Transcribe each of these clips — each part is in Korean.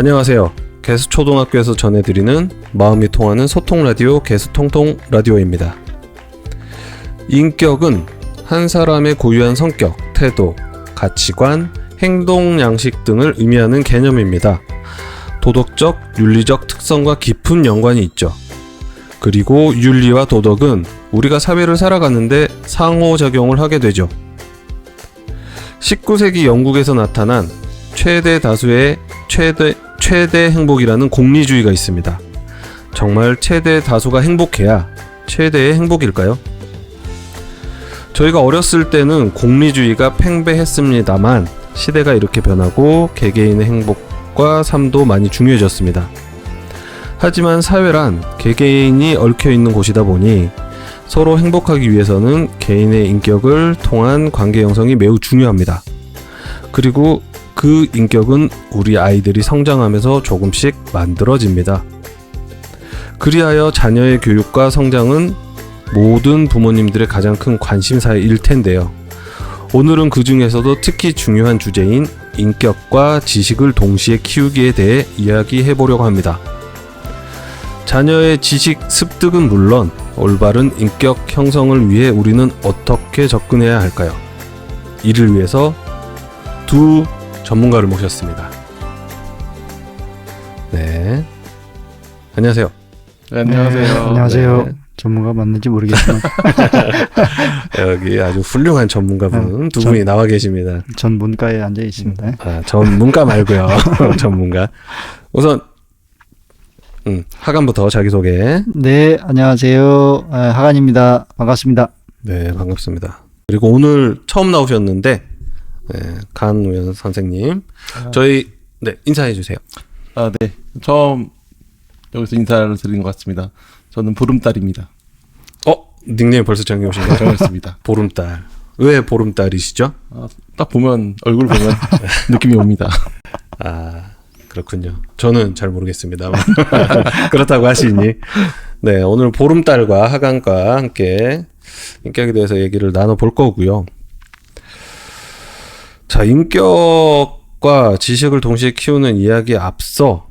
안녕하세요. 개수초등학교에서 전해드리는 마음이 통하는 소통 라디오 개수통통 라디오입니다. 인격은 한 사람의 고유한 성격, 태도, 가치관, 행동 양식 등을 의미하는 개념입니다. 도덕적, 윤리적 특성과 깊은 연관이 있죠. 그리고 윤리와 도덕은 우리가 사회를 살아가는데 상호작용을 하게 되죠. 19세기 영국에서 나타난 최대 다수의 최대 행복이라는 공리주의가 있습니다. 정말 최대 다수가 행복해야 최대의 행복일까요? 저희가 어렸을 때는 공리주의가 팽배했습니다만 시대가 이렇게 변하고 개개인의 행복과 삶도 많이 중요해졌습니다. 하지만 사회란 개개인이 얽혀있는 곳이다 보니 서로 행복하기 위해서는 개인의 인격을 통한 관계 형성이 매우 중요합니다. 그리고 그 인격은 우리 아이들이 성장하면서 조금씩 만들어집니다. 그리하여 자녀의 교육과 성장은 모든 부모님들의 가장 큰 관심사일 텐데요. 오늘은 그 중에서도 특히 중요한 주제인 인격과 지식을 동시에 키우기에 대해 이야기해 보려고 합니다. 자녀의 지식 습득은 물론 올바른 인격 형성을 위해 우리는 어떻게 접근해야 할까요? 이를 위해서 두 전문가를 모셨습니다. 네, 안녕하세요. 네, 안녕하세요. 네, 안녕하세요. 네. 전문가 맞는지 모르겠지만 여기 아주 훌륭한 전문가분 두 분이 나와 계십니다. 전 문과에 앉아 있습니다. 아, 전문가 말고요. 전문가. 우선 하관부터 자기소개. 네, 안녕하세요. 하관입니다. 반갑습니다. 네, 반갑습니다. 그리고 오늘 처음 나오셨는데 간우현 선생님, 저희 인사해 주세요. 네. 처음 여기서 인사를 드리는 것 같습니다. 저는 보름달입니다. 닉네임 벌써 정해오신가요? 정했습니다. 보름달. 왜 보름달이시죠? 딱 보면, 얼굴 보면 느낌이 옵니다. 아, 그렇군요. 저는 잘 모르겠습니다. 그렇다고 하시니. 네, 오늘 보름달과 하관과 함께 인격에 대해서 얘기를 나눠볼 거고요. 자, 인격과 지식을 동시에 키우는 이야기에 앞서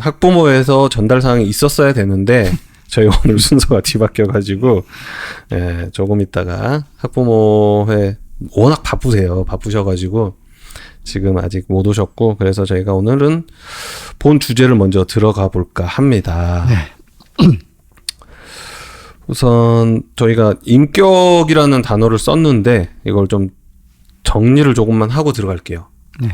학부모에서 전달사항이 있었어야 되는데 저희 오늘 순서가 뒤바뀌어가지고 조금 있다가 학부모회 워낙 바쁘셔가지고 지금 아직 못 오셨고, 그래서 저희가 오늘은 본 주제를 먼저 들어가 볼까 합니다. 네. 우선 저희가 인격이라는 단어를 썼는데 이걸 좀 정리를 조금만 하고 들어갈게요. 네.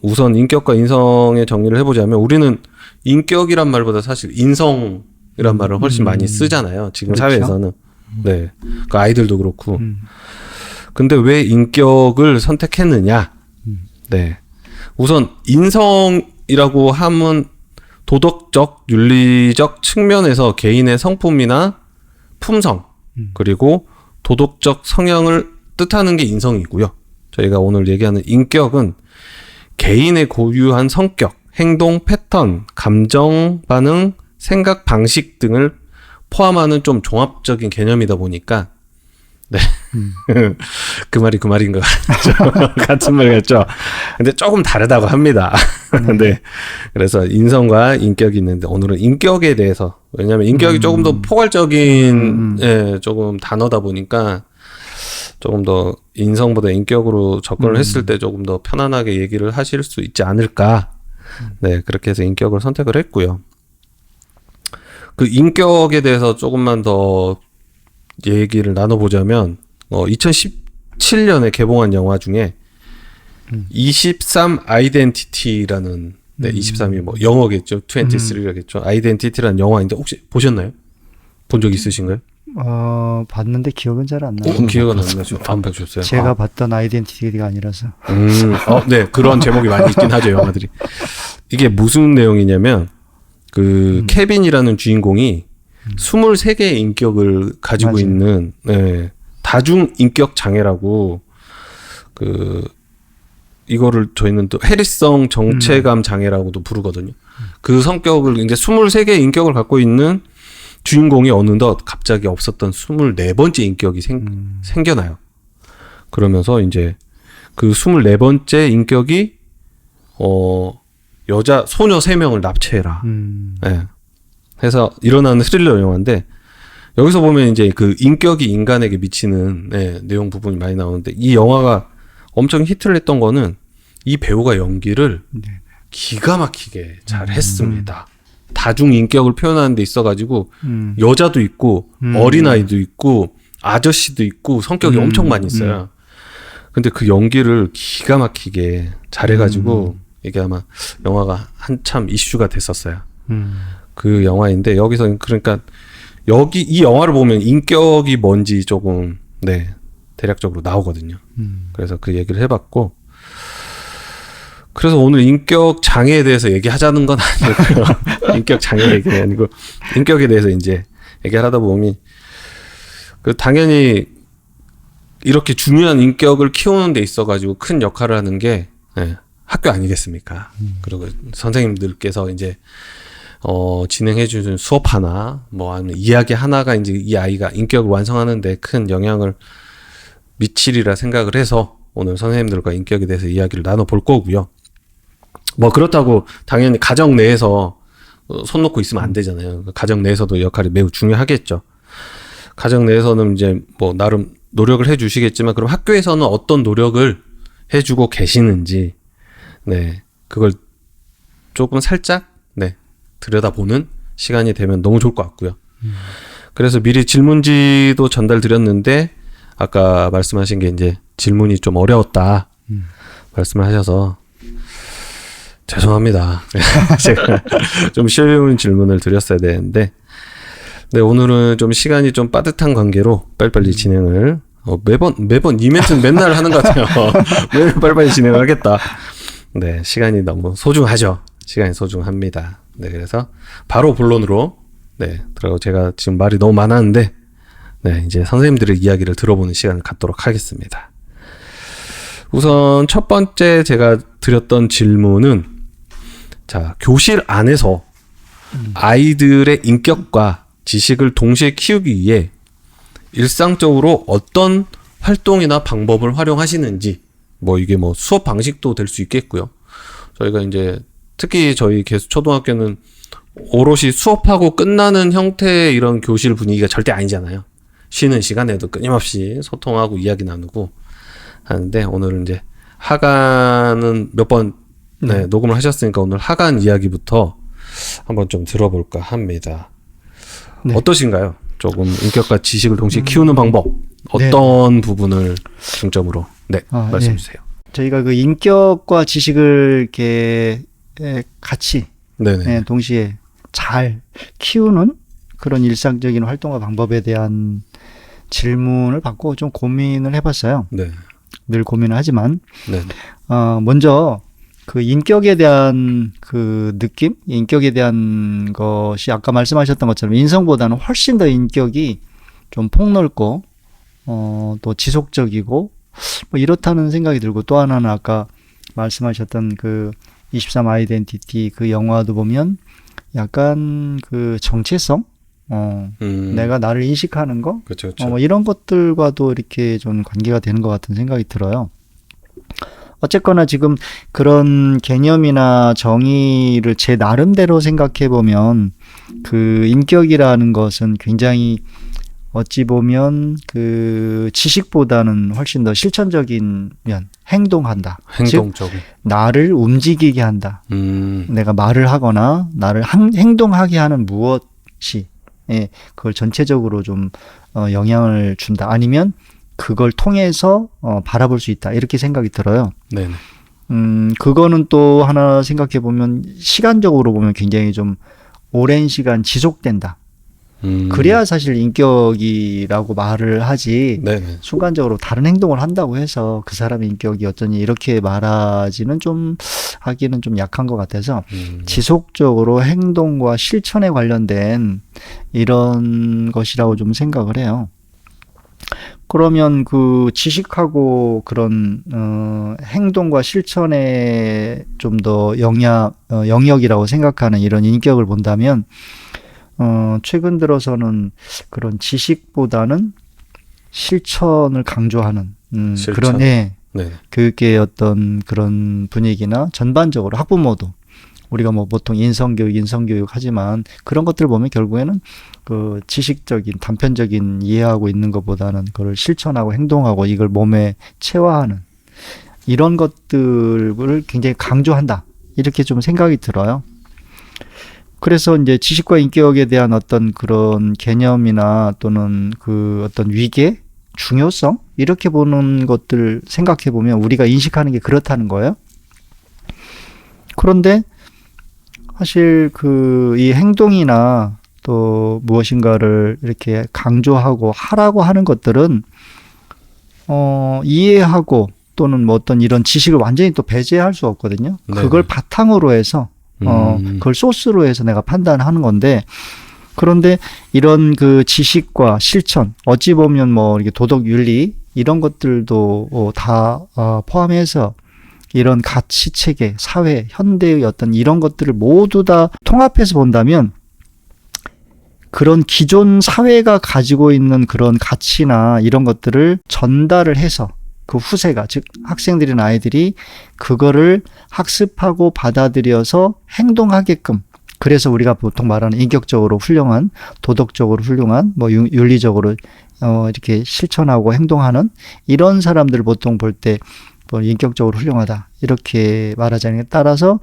우선 인격과 인성의 정리를 해보자면 우리는 인격이란 말보다 사실 인성이란 말을 훨씬 많이 쓰잖아요. 지금 그렇죠? 사회에서는. 네. 그 아이들도 그렇고. 근데 왜 인격을 선택했느냐? 네. 우선 인성이라고 하면 도덕적, 윤리적 측면에서 개인의 성품이나 품성, 그리고 도덕적 성향을 뜻하는 게 인성이고요. 저희가 오늘 얘기하는 인격은 개인의 고유한 성격, 행동 패턴, 감정 반응, 생각 방식 등을 포함하는 좀 종합적인 개념이다 보니까 그 말인 것 같죠. 같은 말 같죠. 근데 조금 다르다고 합니다. 네. 그래서 인성과 인격이 있는데 오늘은 인격에 대해서, 왜냐하면 인격이 조금 더 포괄적인 조금 단어다 보니까 조금 더 인성보다 인격으로 접근을 했을 때 조금 더 편안하게 얘기를 하실 수 있지 않을까. 네, 그렇게 해서 인격을 선택을 했고요. 그 인격에 대해서 조금만 더 얘기를 나눠보자면 2017년에 개봉한 영화 중에 23 아이덴티티라는 23이 뭐 영어겠죠. 23겠죠. 아이덴티티라는 영화인데 혹시 보셨나요? 본 적 있으신가요? 봤는데 기억은 잘 안 나요. 기억은 안 나죠. 안 보셨어요? 제가 봤던 아이덴티티가 아니라서. 네, 그런 제목이 많이 있긴 하죠, 영화들이. 이게 무슨 내용이냐면 케빈이라는 주인공이 23개의 인격을 가지고 맞아요. 있는 다중 인격 장애라고 이거를 저희는 또 해리성 정체감 장애라고도 부르거든요. 그 성격을 이제 23개의 인격을 갖고 있는 주인공이 어느덧 갑자기 없었던 24번째 인격이 생겨나요. 그러면서 이제 그 24번째 인격이 여자 소녀 3명을 납치해라. 예. 해서 일어나는 스릴러 영화인데 여기서 보면 이제 그 인격이 인간에게 미치는 내용 부분이 많이 나오는데 이 영화가 엄청 히트를 했던 거는 이 배우가 연기를 기가 막히게 잘 했습니다. 다중 인격을 표현하는 데 있어가지고 여자도 있고 어린아이도 있고 아저씨도 있고 성격이 엄청 많이 있어요. 근데 그 연기를 기가 막히게 잘해가지고 이게 아마 영화가 한참 이슈가 됐었어요. 그 영화인데 여기서 그러니까 여기 이 영화를 보면 인격이 뭔지 조금 대략적으로 나오거든요. 그래서 그 얘기를 해봤고 그래서 오늘 인격 장애에 대해서 얘기하자는 건 아니고요. 인격 장애 얘기 아니고 인격에 대해서 이제 얘기하다 보면 그 당연히 이렇게 중요한 인격을 키우는 데 있어가지고 큰 역할을 하는 게 학교 아니겠습니까? 그리고 선생님들께서 이제 진행해 주는 수업 하나, 뭐 아니면 이야기 하나가 이제 이 아이가 인격을 완성하는데 큰 영향을 미치리라 생각을 해서 오늘 선생님들과 인격에 대해서 이야기를 나눠볼 거고요. 뭐 그렇다고 당연히 가정 내에서 손 놓고 있으면 안 되잖아요. 가정 내에서도 역할이 매우 중요하겠죠. 가정 내에서는 이제 뭐 나름 노력을 해 주시겠지만 그럼 학교에서는 어떤 노력을 해 주고 계시는지 그걸 조금 살짝 들여다보는 시간이 되면 너무 좋을 것 같고요. 그래서 미리 질문지도 전달 드렸는데 아까 말씀하신 게 이제 질문이 좀 어려웠다 말씀을 하셔서 죄송합니다. 제가 좀 쉬운 질문을 드렸어야 되는데 오늘은 좀 시간이 좀 빠듯한 관계로 빨리빨리 진행을 매번 이 멘트는 맨날 하는 것 같아요. 매일 빨리빨리 진행을 하겠다. 시간이 너무 소중하죠. 시간이 소중합니다. 그래서 바로 본론으로 들어가고 제가 지금 말이 너무 많았는데 이제 선생님들의 이야기를 들어보는 시간을 갖도록 하겠습니다. 우선 첫 번째 제가 드렸던 질문은 자, 교실 안에서 아이들의 인격과 지식을 동시에 키우기 위해 일상적으로 어떤 활동이나 방법을 활용하시는지 뭐 이게 뭐 수업 방식도 될 수 있겠고요. 저희가 이제 특히 저희 초등학교는 오롯이 수업하고 끝나는 형태의 이런 교실 분위기가 절대 아니잖아요. 쉬는 시간에도 끊임없이 소통하고 이야기 나누고 하는데 오늘은 이제 하간은 몇 번 녹음을 하셨으니까 오늘 하간 이야기부터 한번 좀 들어볼까 합니다. 어떠신가요? 조금 인격과 지식을 동시에 키우는 방법 어떤 부분을 중점으로 말씀해 주세요. 저희가 그 인격과 지식을 이렇게 같이 동시에 잘 키우는 그런 일상적인 활동과 방법에 대한 질문을 받고 좀 고민을 해봤어요. 늘 고민을 하지만 먼저 그 인격에 대한 그 느낌, 인격에 대한 것이 아까 말씀하셨던 것처럼 인성보다는 훨씬 더 인격이 좀 폭넓고 또 지속적이고 뭐 이렇다는 생각이 들고 또 하나는 아까 말씀하셨던 그 23 아이덴티티 그 영화도 보면 약간 그 정체성, 내가 나를 인식하는 거, 그쵸. 뭐 이런 것들과도 이렇게 좀 관계가 되는 것 같은 생각이 들어요. 어쨌거나 지금 그런 개념이나 정의를 제 나름대로 생각해 보면 그 인격이라는 것은 굉장히 어찌 보면 그 지식보다는 훨씬 더 실천적인 면, 행동한다. 행동적인. 즉, 나를 움직이게 한다. 내가 말을 하거나 나를 행동하게 하는 무엇이 그걸 전체적으로 좀 영향을 준다. 아니면 그걸 통해서 바라볼 수 있다. 이렇게 생각이 들어요. 네네. 그거는 또 하나 생각해 보면 시간적으로 보면 굉장히 좀 오랜 시간 지속된다. 그래야 사실 인격이라고 말을 하지 네네. 순간적으로 다른 행동을 한다고 해서 그 사람의 인격이 어쩌니 이렇게 말하지는 좀 하기는 좀 약한 것 같아서 지속적으로 행동과 실천에 관련된 이런 것이라고 좀 생각을 해요. 그러면 그 지식하고 그런 행동과 실천에 좀 더 영역이라고 생각하는 이런 인격을 본다면 최근 들어서는 그런 지식보다는 실천을 강조하는 실천. 그런 네. 교육계의 어떤 그런 분위기나 전반적으로 학부모도 우리가 뭐 보통 인성교육 하지만 그런 것들 보면 결국에는 그 지식적인 단편적인 이해하고 있는 것보다는 그걸 실천하고 행동하고 이걸 몸에 체화하는 이런 것들을 굉장히 강조한다. 이렇게 좀 생각이 들어요. 그래서 이제 지식과 인격에 대한 어떤 그런 개념이나 또는 그 어떤 위계, 중요성 이렇게 보는 것들 생각해 보면 우리가 인식하는 게 그렇다는 거예요. 그런데 사실 그 이 행동이나 또 무엇인가를 이렇게 강조하고 하라고 하는 것들은 이해하고 또는 뭐 어떤 이런 지식을 완전히 또 배제할 수 없거든요. 네네. 그걸 바탕으로 해서 그걸 소스로 해서 내가 판단하는 건데 그런데 이런 그 지식과 실천 어찌 보면 뭐 이렇게 도덕 윤리 이런 것들도 다 포함해서 이런 가치 체계, 사회, 현대의 어떤 이런 것들을 모두 다 통합해서 본다면 그런 기존 사회가 가지고 있는 그런 가치나 이런 것들을 전달을 해서 그 후세가, 즉 학생들이나 아이들이 그거를 학습하고 받아들여서 행동하게끔 그래서 우리가 보통 말하는 인격적으로 훌륭한, 도덕적으로 훌륭한, 뭐 윤리적으로 이렇게 실천하고 행동하는 이런 사람들을 보통 볼 때 뭐 인격적으로 훌륭하다 이렇게 말하자니 따라서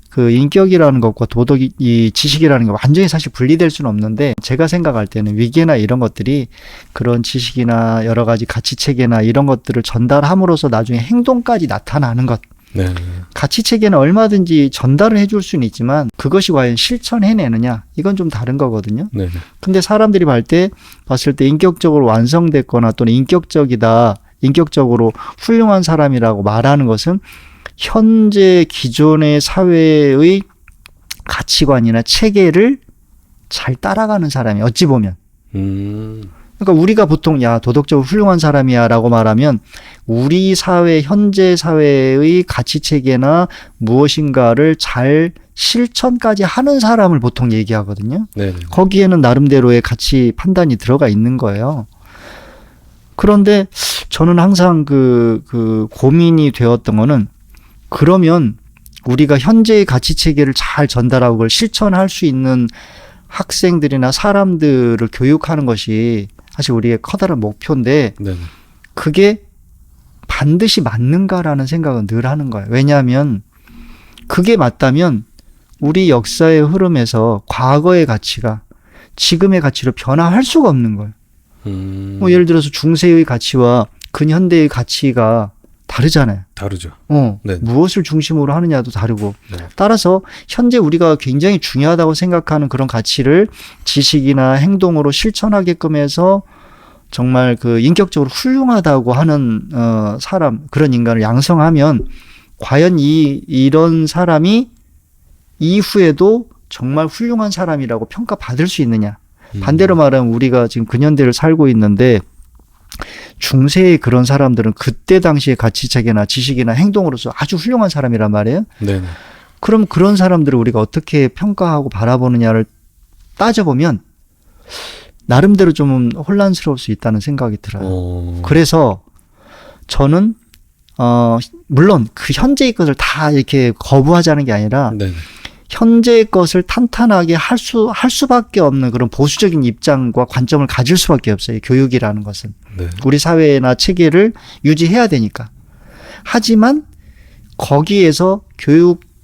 그 인격이라는 것과 도덕이 이 지식이라는 게 완전히 사실 분리될 수는 없는데 제가 생각할 때는 위계나 이런 것들이 그런 지식이나 여러 가지 가치 체계나 이런 것들을 전달함으로써 나중에 행동까지 나타나는 것. 네. 가치 체계는 얼마든지 전달을 해줄 수는 있지만 그것이 과연 실천해내느냐 이건 좀 다른 거거든요. 네. 근데 사람들이 봤을 때 인격적으로 완성됐거나 또는 인격적으로 훌륭한 사람이라고 말하는 것은 현재 기존의 사회의 가치관이나 체계를 잘 따라가는 사람이 어찌 보면. 그러니까 우리가 보통 야 도덕적으로 훌륭한 사람이야 라고 말하면 우리 사회 현재 사회의 가치 체계나 무엇인가를 잘 실천까지 하는 사람을 보통 얘기하거든요. 네. 거기에는 나름대로의 가치 판단이 들어가 있는 거예요. 그런데 저는 항상 그 고민이 되었던 거는 그러면 우리가 현재의 가치 체계를 잘 전달하고 그걸 실천할 수 있는 학생들이나 사람들을 교육하는 것이 사실 우리의 커다란 목표인데 네. 그게 반드시 맞는가라는 생각은 늘 하는 거예요. 왜냐하면 그게 맞다면 우리 역사의 흐름에서 과거의 가치가 지금의 가치로 변화할 수가 없는 거예요. 뭐 예를 들어서 중세의 가치와 근현대의 가치가 다르잖아요. 다르죠. 네. 무엇을 중심으로 하느냐도 다르고 네. 따라서 현재 우리가 굉장히 중요하다고 생각하는 그런 가치를 지식이나 행동으로 실천하게끔 해서 정말 그 인격적으로 훌륭하다고 하는 사람 그런 인간을 양성하면 과연 이런 사람이 이후에도 정말 훌륭한 사람이라고 평가받을 수 있느냐. 반대로 말하면 우리가 지금 근현대를 살고 있는데 중세의 그런 사람들은 그때 당시의 가치체계나 지식이나 행동으로서 아주 훌륭한 사람이란 말이에요. 네. 그럼 그런 사람들을 우리가 어떻게 평가하고 바라보느냐를 따져보면 나름대로 좀 혼란스러울 수 있다는 생각이 들어요. 그래서 저는 물론 그 현재의 것을 다 이렇게 거부하자는 게 아니라 네. 현재의 것을 탄탄하게 할 수밖에 없는 그런 보수적인 입장과 관점을 가질 수밖에 없어요. 교육이라는 것은. 네. 우리 사회나 체계를 유지해야 되니까. 하지만 거기에서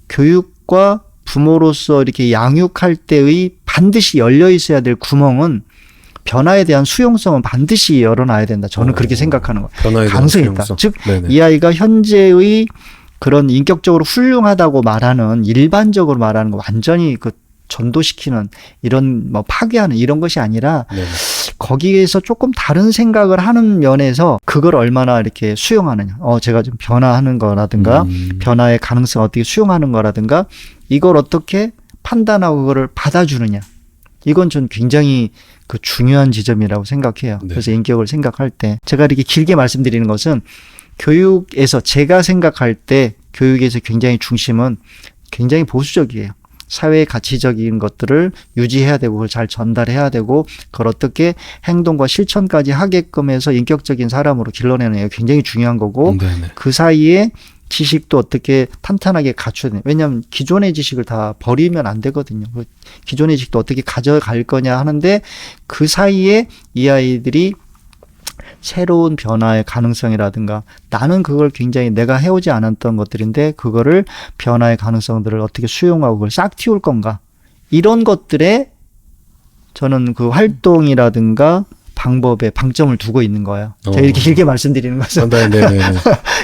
교육과 부모로서 이렇게 양육할 때의 반드시 열려 있어야 될 구멍은 변화에 대한 수용성은 반드시 열어놔야 된다. 저는 그렇게 생각하는 거예요. 변화에 대한 가능성이 있다. 수용성. 즉, 네네. 이 아이가 현재의 그런 인격적으로 훌륭하다고 말하는 일반적으로 말하는 거 완전히 그 전도시키는 이런 뭐 파괴하는 이런 것이 아니라 네. 거기에서 조금 다른 생각을 하는 면에서 그걸 얼마나 이렇게 수용하느냐. 제가 좀 변화하는 거라든가 변화의 가능성 어떻게 수용하는 거라든가 이걸 어떻게 판단하고 그거를 받아주느냐. 이건 전 굉장히 그 중요한 지점이라고 생각해요. 네. 그래서 인격을 생각할 때 제가 이렇게 길게 말씀드리는 것은 교육에서 제가 생각할 때 교육에서 굉장히 중심은 굉장히 보수적이에요. 사회 가치적인 것들을 유지해야 되고 그걸 잘 전달해야 되고 그걸 어떻게 행동과 실천까지 하게끔 해서 인격적인 사람으로 길러내는 게 굉장히 중요한 거고 네네. 그 사이에 지식도 어떻게 탄탄하게 갖춰야 돼요. 왜냐하면 기존의 지식을 다 버리면 안 되거든요. 기존의 지식도 어떻게 가져갈 거냐 하는데 그 사이에 이 아이들이 새로운 변화의 가능성이라든가 나는 그걸 굉장히 내가 해오지 않았던 것들인데 그거를 변화의 가능성들을 어떻게 수용하고 그걸 싹 틔울 건가 이런 것들에 저는 그 활동이라든가 방법에 방점을 두고 있는 거예요. 제가 이렇게 길게 말씀드리는 것은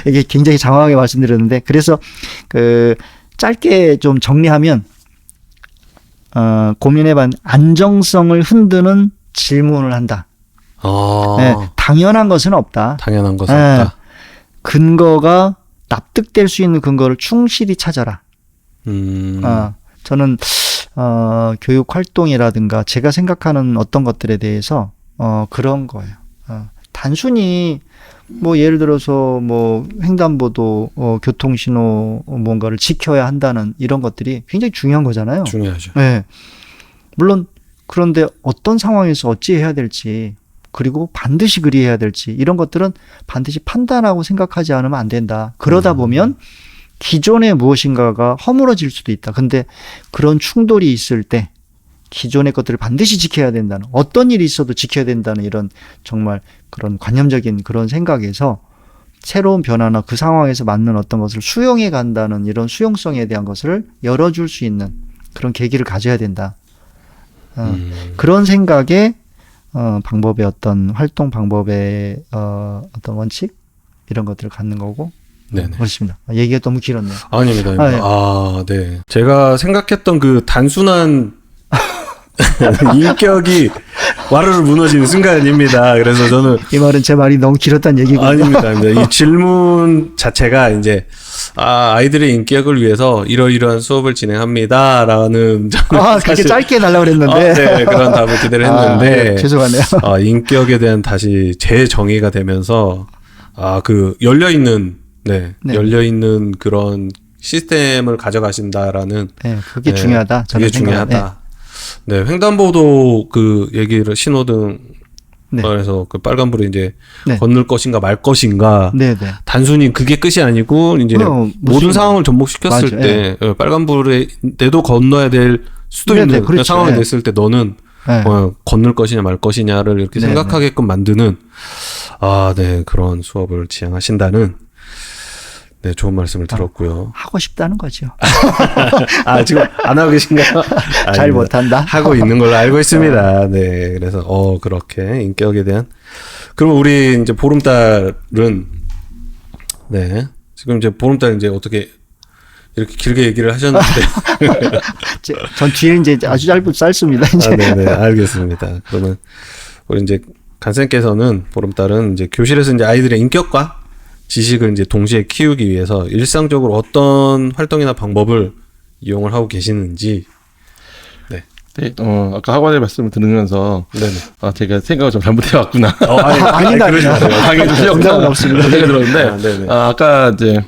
이게 굉장히 장황하게 말씀드렸는데 그래서 그 짧게 좀 정리하면 고민해본 안정성을 흔드는 질문을 한다. 네, 당연한 것은 없다. 당연한 것은 네, 없다. 근거가 납득될 수 있는 근거를 충실히 찾아라. 저는 교육 활동이라든가 제가 생각하는 어떤 것들에 대해서 그런 거예요. 단순히 뭐 예를 들어서 뭐 횡단보도 교통신호 뭔가를 지켜야 한다는 이런 것들이 굉장히 중요한 거잖아요. 중요하죠. 네. 물론 그런데 어떤 상황에서 어찌 해야 될지 그리고 반드시 그리해야 될지 이런 것들은 반드시 판단하고 생각하지 않으면 안 된다. 그러다 보면 기존의 무엇인가가 허물어질 수도 있다. 근데 그런 충돌이 있을 때 기존의 것들을 반드시 지켜야 된다는 어떤 일이 있어도 지켜야 된다는 이런 정말 그런 관념적인 그런 생각에서 새로운 변화나 그 상황에서 맞는 어떤 것을 수용해 간다는 이런 수용성에 대한 것을 열어줄 수 있는 그런 계기를 가져야 된다. 그런 생각에 방법의 어떤 활동 방법의 어떤 원칙 이런 것들을 갖는 거고 네네. 그렇습니다. 얘기가 너무 길었네요. 아닙니다. 네. 네. 제가 생각했던 그 단순한 인격이 와르르 무너지는 순간입니다. 그래서 저는 이 말은 제 말이 너무 길었다는 얘기군요. 아닙니다. 이 질문 자체가 이제 아이들의 인격을 위해서 이러이러한 수업을 진행합니다라는 그렇게 짧게 달라고 그랬는데 네, 그런 답을 기대를 했는데 네, 죄송하네요. 인격에 대한 다시 재정의가 되면서 그 열려 있는 그런 시스템을 가져가신다라는 그게 중요하다. 그게 중요하다. 네, 횡단보도 그 얘기를 신호등 그래서 그 빨간불에 이제 건널 것인가 말 것인가 단순히 그게 끝이 아니고 이제 모든 상황을 접목시켰을 때 빨간불에도 건너야 될 수도 있는 그렇죠. 상황이 됐을 때 너는 건널 것이냐 말 것이냐를 이렇게 생각하게끔 만드는 그런 수업을 지향하신다는 좋은 말씀을 들었고요. 하고 싶다는 거죠. 지금 안 하고 계신가요? 잘 못한다. 하고 있는 걸로 알고 있습니다. 네, 그래서 그렇게 인격에 대한. 그러면 우리 이제 보름달은 지금 이제 보름달 이제 어떻게 이렇게 길게 얘기를 하셨는데, 전 뒤에 이제 아주 짧습니다. 이제. 네네, 알겠습니다. 그러면 우리 이제 간쌤께서는 보름달은 이제 교실에서 이제 아이들의 인격과 지식을 이제 동시에 키우기 위해서 일상적으로 어떤 활동이나 방법을 이용을 하고 계시는지. 아까 학원의 말씀을 들으면서 제가 생각을 좀 잘못해왔구나. 아니다. 당연히 정답은 없습니다. 생각이 들었는데 아까 이제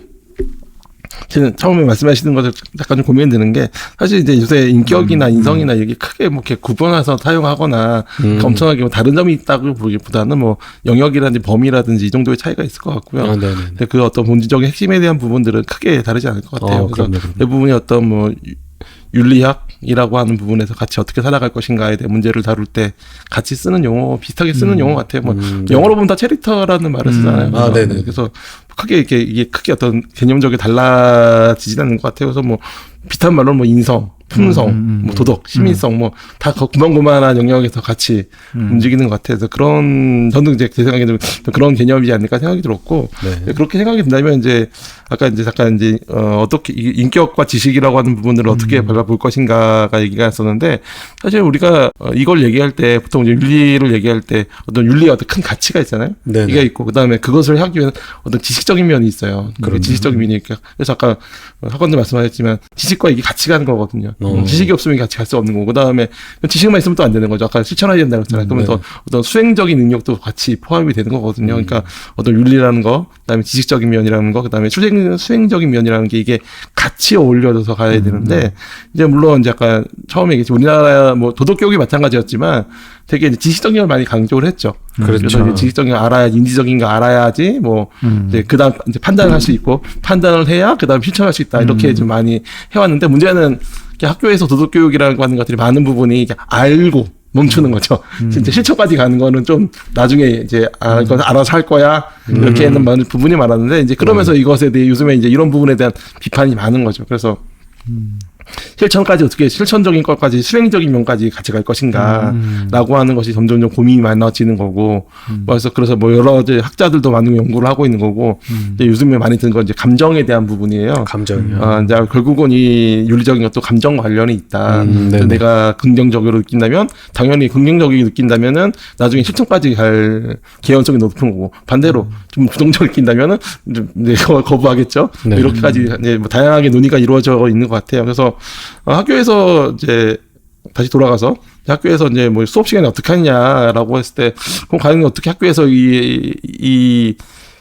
처음에 말씀하시는 것을 약간 좀 고민이 되는 게 사실 이제 요새 인격이나 인성이나 이게 크게 뭐 이렇게 구분해서 사용하거나 엄청나게 뭐 다른 점이 있다고 보기보다는 뭐 영역이라든지 범위라든지 이 정도의 차이가 있을 것 같고요. 근데 그 어떤 본질적인 핵심에 대한 부분들은 크게 다르지 않을 것 같아요. 그래서 대부분이 어떤 뭐 윤리학이라고 하는 부분에서 같이 어떻게 살아갈 것인가에 대한 문제를 다룰 때 같이 쓰는 용어, 비슷하게 쓰는 용어 같아요. 뭐 영어로 보면 다 캐릭터라는 말을 쓰잖아요. 그래서 크게 이게 크게 어떤 개념적이 달라지진 않는 것 같아요. 그래서 뭐 비슷한 말로 뭐 인성, 품성, 뭐 도덕, 시민성, 뭐 다 고만고만한 영역에서 같이 움직이는 것 같아서 저는 이제 제 생각에는 그런 개념이지 않을까 생각이 들었고 그렇게 생각이 든다면 이제 아까 이제 잠깐 이제 어떻게 인격과 지식이라고 하는 부분을 어떻게 밟아볼 것인가가 얘기가 있었는데 사실 우리가 이걸 얘기할 때 보통 이제 윤리를 얘기할 때 어떤 윤리의 어떤 큰 가치가 있잖아요. 이게 있고 그다음에 그것을 하기 위한 어떤 지식적인 면이 있어요. 지식적인 면이니까 그래서 아까 학원도 말씀하셨지만 지식과 이게 같이 가는 거거든요. 지식이 없으면 같이 갈 수 없는 거고, 그다음에 지식만 있으면 또 안 되는 거죠. 아까 실천해야 된다고 했잖아요. 그러면 더 어떤 수행적인 능력도 같이 포함이 되는 거거든요. 그러니까 어떤 윤리라는 거, 그다음에 지식적인 면이라는 거, 그다음에 수행적인 면이라는 게 이게 같이 어울려져서 가야 되는데, 이제 물론 이제 아까 처음에 얘기했지, 우리나라 뭐 도덕교육이 마찬가지였지만 되게 이제 지식적인 걸 많이 강조를 했죠. 그렇죠. 그래서 이제 지식적인 걸 알아야, 인지적인 거 알아야지 뭐 이제 그다음 이제 판단을 할 수 있고, 판단을 해야 그다음 실천할 수 있다, 이렇게 좀 많이 해왔는데, 문제는 학교에서 도덕교육이라고 하는 것들이 많은 부분이 이게 알고 멈추는 거죠. 진짜 실천까지 가는 거는 좀 나중에 이제 이건 알아서 할 거야, 이렇게 하는 많은 부분이 많았는데, 이제 그러면서 이것에 대해 요즘에 이제 이런 부분에 대한 비판이 많은 거죠. 그래서 실천까지 어떻게, 실천적인 것까지 수행적인 면까지 같이 갈 것인가라고 하는 것이 점점 고민이 많아지는 거고, 그래서 뭐 여러 이제 학자들도 많은 연구를 하고 있는 거고, 이제 요즘에 많이 드는 건 이제 감정에 대한 부분이에요. 감정이요. 이제 결국은 이 윤리적인 것도 감정 관련이 있다. 내가 긍정적으로 느낀다면, 당연히 긍정적이게 느낀다면은 나중에 실천까지 갈 개연성이 높은 거고, 반대로 좀 부정적으로 느낀다면은 좀 내가 거부하겠죠. 네. 이렇게까지 이제 뭐 다양하게 논의가 이루어져 있는 것 같아요. 그래서 학교에서 이제 다시 돌아가서 학교에서 이제 뭐 수업 시간에 어떻게 하냐라고 했을 때, 그럼 과연 어떻게 학교에서 이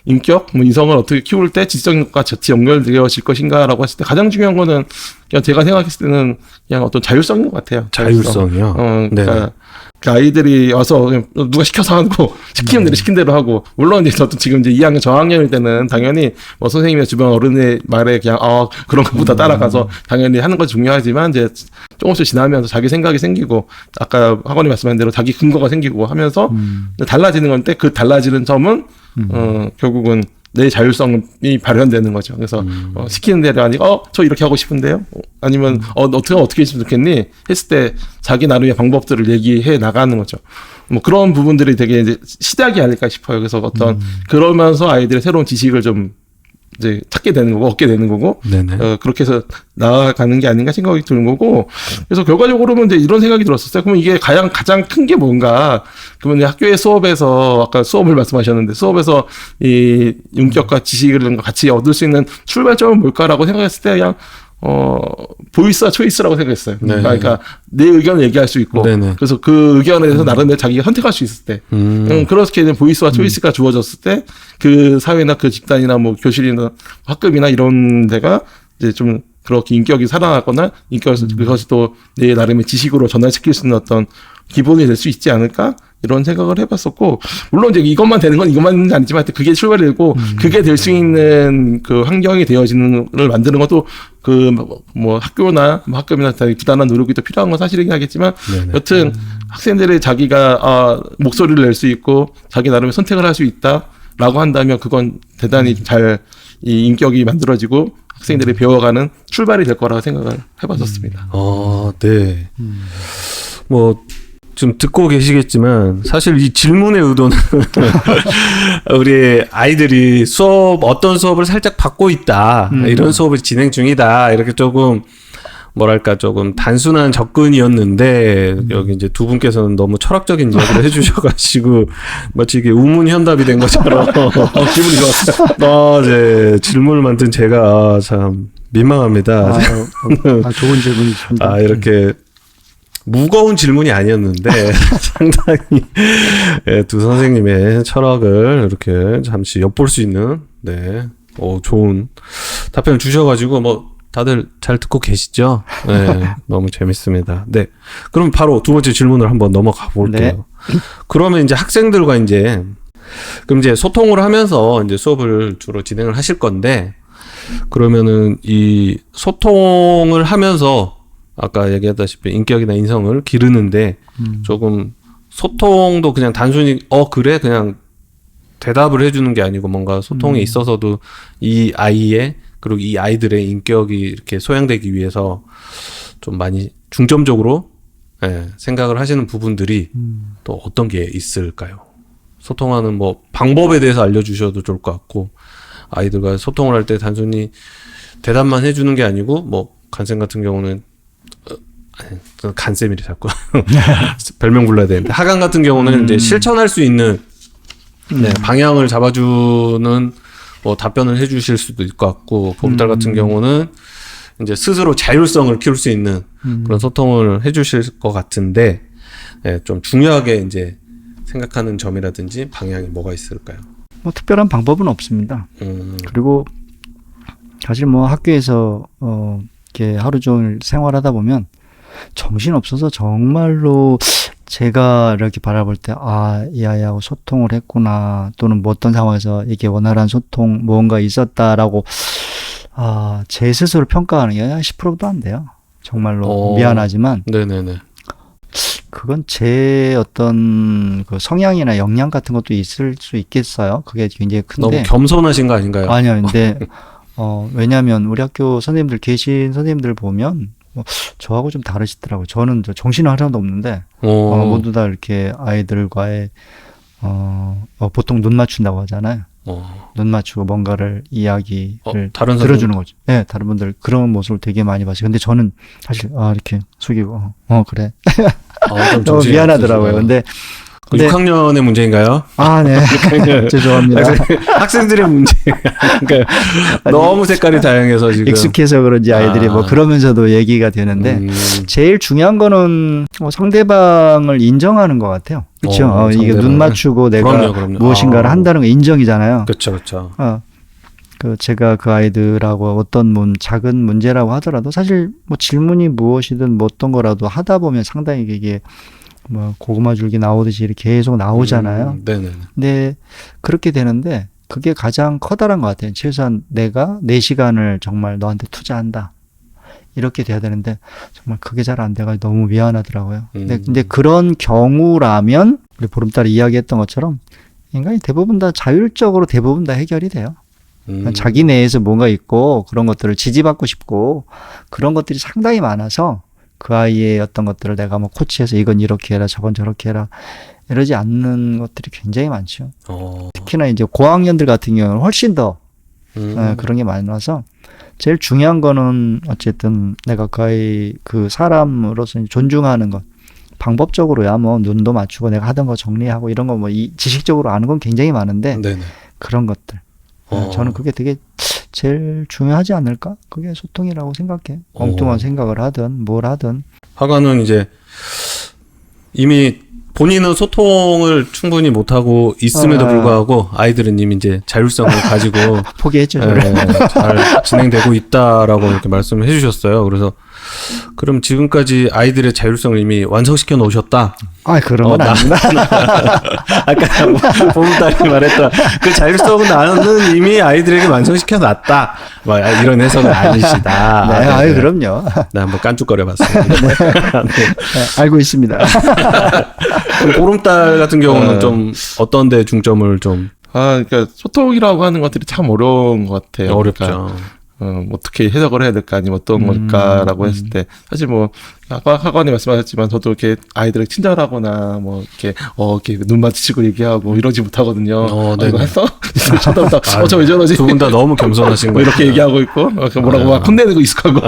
인격, 뭐 인성을 어떻게 키울 때 지적인 것과 같이 연결되어질 것인가라고 했을 때, 가장 중요한 거는 그냥 제가 생각했을 때는 그냥 어떤 자율성인 것 같아요. 자율성이요. 그러니까 그 아이들이 와서 누가 시켜서 하고, 시키는 대로 시킨 대로 하고, 물론 이제 저도 지금 이제 2학년 저학년일 때는 당연히 뭐 선생님이나 주변 어른의 말에 그냥 그런 것보다 따라가서 당연히 하는 건 중요하지만, 이제 조금씩 지나면서 자기 생각이 생기고, 아까 학원이 말씀한 대로 자기 근거가 생기고 하면서 달라지는 건데, 그 달라지는 점은 결국은 내 자율성이 발현되는 거죠. 그래서 시키는 대로 아니고 저 이렇게 하고 싶은데요. 아니면 어떻게 했으면 좋겠니? 했을 때 자기 나름의 방법들을 얘기해 나가는 거죠. 뭐 그런 부분들이 되게 이제 시작이 아닐까 싶어요. 그래서 그러면서 아이들의 새로운 지식을 좀 이제 찾게 되는 거고, 얻게 되는 거고, 그렇게 해서 나아가는 게 아닌가 생각이 드는 거고, 그래서 결과적으로는 이제 이런 생각이 들었었어요. 그러면 이게 가장 큰 게 뭔가? 그러면 학교의 수업에서, 아까 수업을 말씀하셨는데, 수업에서 이 인격과 지식을 같이 얻을 수 있는 출발점은 뭘까라고 생각했을 때, 그냥 보이스와 초이스라고 생각했어요. 그러니까 내 의견을 얘기할 수 있고, 그래서 그 의견에 대해서 나름대로 자기가 선택할 수 있을 때, 그렇게 된 보이스와 초이스가 주어졌을 때, 그 사회나 그 집단이나 뭐 교실이나 학급이나 이런 데가 이제 좀 그렇게 인격이 살아나거나, 그것이 또 내 나름의 지식으로 전환시킬 수 있는 어떤 기본이 될 수 있지 않을까? 이런 생각을 해봤었고, 물론 이제 이것만 되는 건 이것만은 아니지만 그게 출발이 되고, 그게 될 수 있는 그 환경이 되어지는 걸 만드는 것도 그 뭐 학교나 뭐 학급이나 부단한 노력이 또 필요한 건 사실이긴 하겠지만, 여튼 학생들의 자기가 목소리를 낼 수 있고 자기 나름의 선택을 할 수 있다라고 한다면, 그건 대단히 잘 이 인격이 만들어지고 학생들이 배워가는 출발이 될 거라고 생각을 해봤었습니다. 네. 뭐 좀 듣고 계시겠지만, 사실 이 질문의 의도는 우리 아이들이 어떤 수업을 살짝 받고 있다, 이런 수업을 진행 중이다, 이렇게 조금 뭐랄까 조금 단순한 접근이었는데, 여기 이제 두 분께서는 너무 철학적인 이야기를 해주셔가지고 마치 이게 우문현답이 된 것처럼 기분이 좋았어요. 네, 질문을 만든 제가 참 민망합니다. 좋은 질문이십니다. 이렇게 무거운 질문이 아니었는데 상당히 두 선생님의 철학을 이렇게 잠시 엿볼 수 있는 좋은 답변을 주셔가지고 뭐 다들 잘 듣고 계시죠? 네, 너무 재밌습니다. 네, 그럼 바로 두 번째 질문을 한번 넘어가 볼게요. 그러면 이제 학생들과 그럼 이제 소통을 하면서 이제 수업을 주로 진행을 하실 건데, 그러면은 이 소통을 하면서 아까 얘기했다시피 인격이나 인성을 기르는데 조금 소통도 그냥 단순히 그래 그냥 대답을 해주는 게 아니고, 뭔가 소통에 있어서도 이 아이의, 그리고 이 아이들의 인격이 이렇게 소양되기 위해서 좀 많이 중점적으로 생각을 하시는 부분들이 또 어떤 게 있을까요? 소통하는 뭐 방법에 대해서 알려주셔도 좋을 것 같고, 아이들과 소통을 할 때 단순히 대답만 해주는 게 아니고, 뭐 간쌤 같은 경우는 간쌤이래 자꾸 별명 불러야 되는데, 하강 같은 경우는 이제 실천할 수 있는 방향을 잡아주는 뭐 답변을 해주실 수도 있을 것 같고, 보름달 같은 경우는 이제 스스로 자율성을 키울 수 있는 그런 소통을 해주실 것 같은데, 예, 좀 중요하게 이제 생각하는 점이라든지 방향이 뭐가 있을까요? 뭐 특별한 방법은 없습니다. 그리고 사실 뭐 학교에서 이렇게 하루 종일 생활하다 보면 정신 없어서 정말로 제가 이렇게 바라볼 때, 이 아이하고 소통을 했구나, 또는 뭐 어떤 상황에서 이게 원활한 소통, 뭔가 있었다라고, 제 스스로 평가하는 게 10%도 안 돼요. 정말로 미안하지만. 네네네. 그건 제 어떤 그 성향이나 역량 같은 것도 있을 수 있겠어요. 그게 굉장히 큰데. 너무 겸손하신 거 아닌가요? 아니요. 근데, 왜냐면 우리 학교 선생님들 계신 선생님들 보면, 저하고 좀 다르시더라고요. 저는 정신은 하나도 없는데, 모두 다 이렇게 아이들과의, 보통 눈 맞춘다고 하잖아요. 눈 맞추고 뭔가를 이야기를 다른 들어주는 거죠. 네, 다른 분들 그런 모습을 되게 많이 봤어요. 근데 저는 사실, 이렇게 숙이고, 그래. 좀 미안하더라고요. 근데 6학년의 문제인가요? 네. 죄송합니다. 학생들의 문제. 그러니까 너무 색깔이 다양해서 지금. 익숙해서 그런지 아이들이 뭐 그러면서도 얘기가 되는데, 제일 중요한 거는 상대방을 인정하는 것 같아요. 그렇죠? 이게 눈 맞추고 내가 그럼요. 무엇인가를 한다는 거 인정이잖아요. 그렇죠. 제가 그 아이들하고 어떤 작은 문제라고 하더라도 사실 뭐 질문이 무엇이든 뭐 어떤 거라도 하다 보면 상당히 이게 뭐 고구마 줄기 나오듯이 이렇게 계속 나오잖아요. 네네. 근데 그렇게 되는데 그게 가장 커다란 것 같아요. 최소한 내가 내 시간을 정말 너한테 투자한다. 이렇게 돼야 되는데 정말 그게 잘 안 돼가지고 너무 미안하더라고요. 근데 그런 경우라면 우리 보름달이 이야기했던 것처럼 인간이 대부분 다 자율적으로 대부분 다 해결이 돼요. 자기 내에서 뭔가 있고 그런 것들을 지지받고 싶고 그런 것들이 상당히 많아서 그 아이의 어떤 것들을 내가 뭐 코치해서 이건 이렇게 해라 저건 저렇게 해라 이러지 않는 것들이 굉장히 많죠. 특히나 이제 고학년들 같은 경우는 훨씬 더 그런 게 많아서 제일 중요한 거는 어쨌든 내가 그 아이 그 사람으로서 존중하는 것. 방법적으로야 뭐 눈도 맞추고 내가 하던 거 정리하고 이런 거 뭐 지식적으로 아는 건 굉장히 많은데 네네. 그런 것들. 저는 그게 되게 제일 중요하지 않을까? 그게 소통이라고 생각해. 엉뚱한 생각을 하든 뭘 하든. 화가는 이제 이미 본인은 소통을 충분히 못하고 있음에도 불구하고 아이들은 이미 이제 자율성을 가지고 포기했죠. 잘 진행되고 있다라고 이렇게 말씀을 해주셨어요. 그래서 그럼 지금까지 아이들의 자율성을 이미 완성시켜 놓으셨다? 그런 건 아닙니다. 아까 보름달이 말했던 그 자율성은 나는 이미 아이들에게 완성시켜 놨다. 이런 해석은 아니시다. 네, 그럼요. 네, 한번 깐죽거려봤습니다. 네, 알고 있습니다. 그럼 보름달 같은 경우는 좀 어떤 데 중점을 좀 그러니까 소통이라고 하는 것들이 참 어려운 것 같아요. 어렵죠. 그러니까, 어떻게 해석을 해야 될까, 아니면 어떤 걸까라고 했을 때, 사실 뭐, 아까 학원에 말씀하셨지만, 저도 이렇게 아이들을 친절하거나, 뭐, 이렇게 눈 마주치고 얘기하고 이러지 못하거든요. 이거 했어? 쳐다보다, 저 왜 저러지? 두 분 다 너무 겸손하신 거예요. 이렇게 얘기하고 있고, 뭐라고 막 혼내고 익숙하고,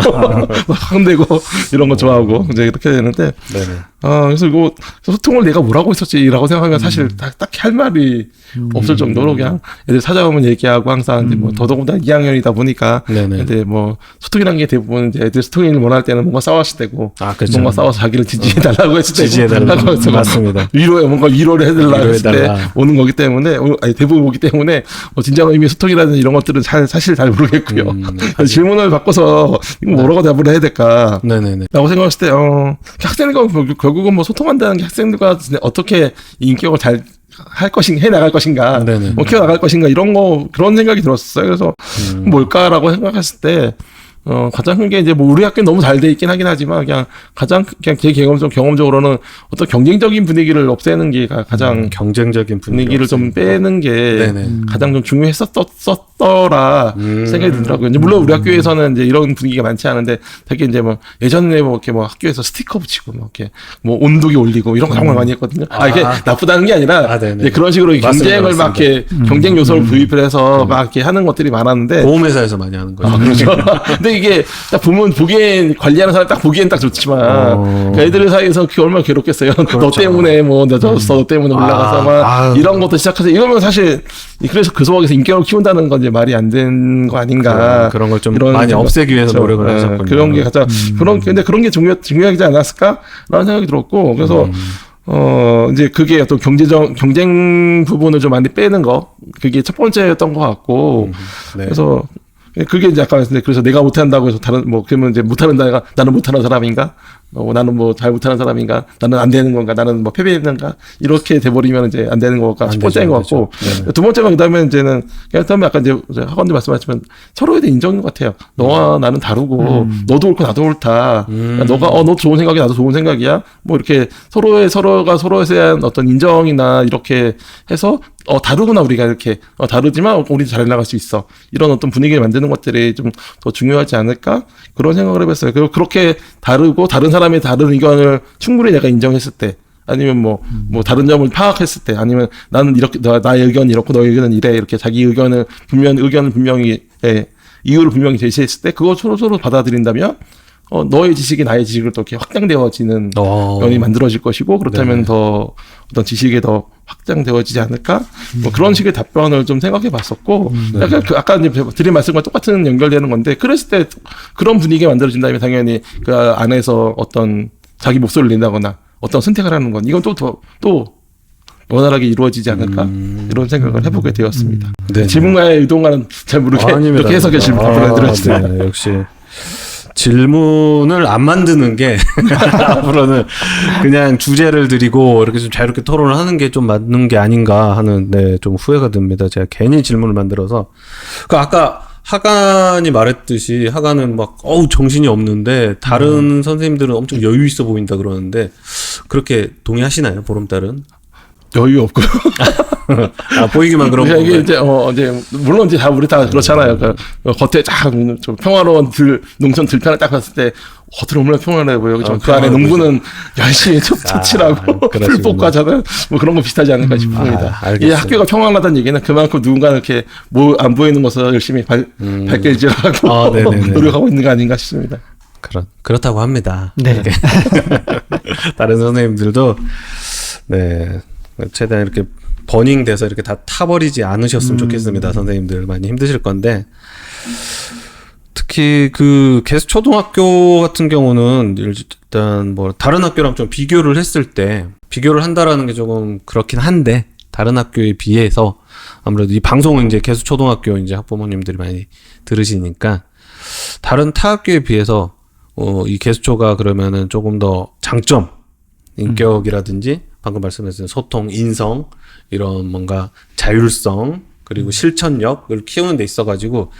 막 혼내고, 이런 거 좋아하고, 이제 이렇게 되는데, 네네. 그래서 이거 소통을 내가 뭐라고 했었지라고 생각하면 사실 딱히 할 말이 없을 정도로 그냥 애들 찾아오면 얘기하고 항상 이제 뭐 더더군다나 2학년이다 보니까 근데 뭐 소통이라는 게 대부분 이제 애들 소통을 원할 때는 뭔가 싸웠을 때고 그렇죠. 뭔가 싸워서 자기를 지지해달라고 했을 때 지지해달라고 맞습니다. 뭔가 위로를 해달라고 했을 때 오는 거기 때문에 대부분 오기 때문에 진정한 의미의 소통이라는 이런 것들은 사실 잘 모르겠고요. 질문을 바꿔서 이거 뭐라고 답을 해야 될까 라고 생각했을 때 학생들과 결국은 뭐 소통한다는 게 학생들과 어떻게 인격을 잘 할 것인가, 해 나갈 것인가, 뭐 키워 나갈 것인가 이런 그런 생각이 들었어요. 그래서 뭘까라고 생각했을 때 가장 큰 게 이제 뭐 우리 학교는 너무 잘 돼 있긴 하긴 하지만 그냥 제 경험적으로는 어떤 경쟁적인 분위기를 없애는 게 가장 경쟁적인 분위기를 좀 빼는 게 가장 좀 중요했었더라 생각이 들더라고요. 이제 물론 우리 학교에서는 이제 이런 분위기가 많지 않은데 되게 이제 뭐 예전에 뭐 이렇게 뭐 학교에서 스티커 붙이고 뭐 이렇게 뭐 온도계 올리고 이런 거 정말 많이 했거든요. 이게 나쁘다는 게 아니라 이제 그런 식으로 경쟁을 막 이렇게 경쟁 요소를 도입을 해서 막 이렇게 하는 것들이 많았는데 보험회사에서 많이 하는 거죠. 그렇죠. 근데 이게 딱 보면 보기엔 관리하는 사람 딱 보기엔 딱 좋지만 그러니까 애들 사이에서 그게 얼마나 괴롭겠어요. 그렇죠. 너 때문에 뭐 늦었어, 너 때문에 올라가서 막 이런 것도 시작해서 이러면 사실 그래서 그 속에서 인격을 키운다는 건 이제 말이 안 되는 거 아닌가. 그런 걸 좀 많이 없애기 위해서 노력을 하셨군요. 그런 게 가장 근데 그런 게 중요하지 않았을까라는 생각이 들었고 그래서. 이제 그게 또 경쟁 부분을 좀 많이 빼는 거, 그게 첫 번째였던 것 같고, 네. 그래서, 그게 이제 아까 말씀드린, 그래서 내가 못한다고 해서 그러면 이제 못하는 내가, 나는 못하는 사람인가? 나는 뭐 잘 못하는 사람인가? 나는 안 되는 건가? 나는 뭐 패배했는가? 이렇게 돼버리면 이제 안 되는 거가 첫 번째인 것 같고, 두 번째가 그 다음에 이제는, 그다음에 아까 이제 학원들 말씀하셨지만 서로에 대한 인정인 것 같아요. 너와 나는 다르고, 너도 옳고 나도 옳다. 너가, 너 좋은 생각이 나도 좋은 생각이야. 뭐 이렇게 서로가 서로에 대한 어떤 인정이나 이렇게 해서, 다르구나, 우리가 이렇게. 다르지만 우리도 잘 나갈 수 있어. 이런 어떤 분위기를 만드는 것들이 좀 더 중요하지 않을까? 그런 생각을 해봤어요. 그리고 그렇게 다르고, 다른 사람의 다른 의견을 충분히 내가 인정했을 때, 아니면 뭐 다른 점을 파악했을 때, 아니면 나는 이렇게, 나의 의견이 이렇고 너의 의견은 이래. 이렇게 자기 의견을 분명히, 이유를 분명히 제시했을 때, 그거 서로 받아들인다면, 너의 지식이 나의 지식으로 또 이렇게 확장되어지는 면이 만들어질 것이고, 그렇다면 더 어떤 지식이 더 확장되어지지 않을까? 뭐 그런 식의 답변을 좀 생각해 봤었고, 약간 아까 이제 드린 말씀과 똑같은 연결되는 건데, 그랬을 때 그런 분위기가 만들어진다면 당연히 그 안에서 어떤 자기 목소리를 낸다거나 어떤 선택을 하는 건 이건 또 원활하게 이루어지지 않을까? 이런 생각을 해보게 되었습니다. 네. 질문과의 의도가는 잘 모르게 이렇게 해석해 주시면 답변해드렸습니다. 네, 역시. 질문을 안 만드는 게 앞으로는 그냥 주제를 드리고 이렇게 좀 자유롭게 토론을 하는 게 좀 맞는 게 아닌가 하는 좀 후회가 듭니다. 제가 괜히 질문을 만들어서 아까 하간이 말했듯이 하간은 막 정신이 없는데 다른 선생님들은 엄청 여유 있어 보인다 그러는데 그렇게 동의하시나요, 보름달은? 여유 없고요. 보이기만 그런 거. 이게 이제 물론 이제 다 우리 다 그렇잖아요. 겉에 쫙 평화로운 농촌 들판을 딱 봤을 때 겉으로 얼마나 평화로워 보여. 그 안에 농부는 열심히 톱질하고 풀 뽑고 하잖아요. 뭐 그런 거 비슷하지 않을까 싶습니다. 이 학교가 평화하다는 얘기는 그만큼 누군가는 이렇게 안 보이는 것을 열심히 발길질하고 노력하고 있는 거 아닌가 싶습니다. 그렇다고 합니다. 네. 다른 선생님들도 최대한 이렇게 버닝돼서 이렇게 다 타버리지 않으셨으면 좋겠습니다. 선생님들 많이 힘드실 건데 특히 그 개수초등학교 같은 경우는 일단 뭐 다른 학교랑 좀 비교를 했을 때 비교를 한다라는 게 조금 그렇긴 한데 다른 학교에 비해서 아무래도 이 방송은 이제 개수초등학교 이제 학부모님들이 많이 들으시니까 다른 타 학교에 비해서 이 개수초가 그러면은 조금 더 장점 인격이라든지 방금 말씀하신 소통, 인성, 이런 뭔가 자율성, 그리고 실천력을 키우는 데 있어가지고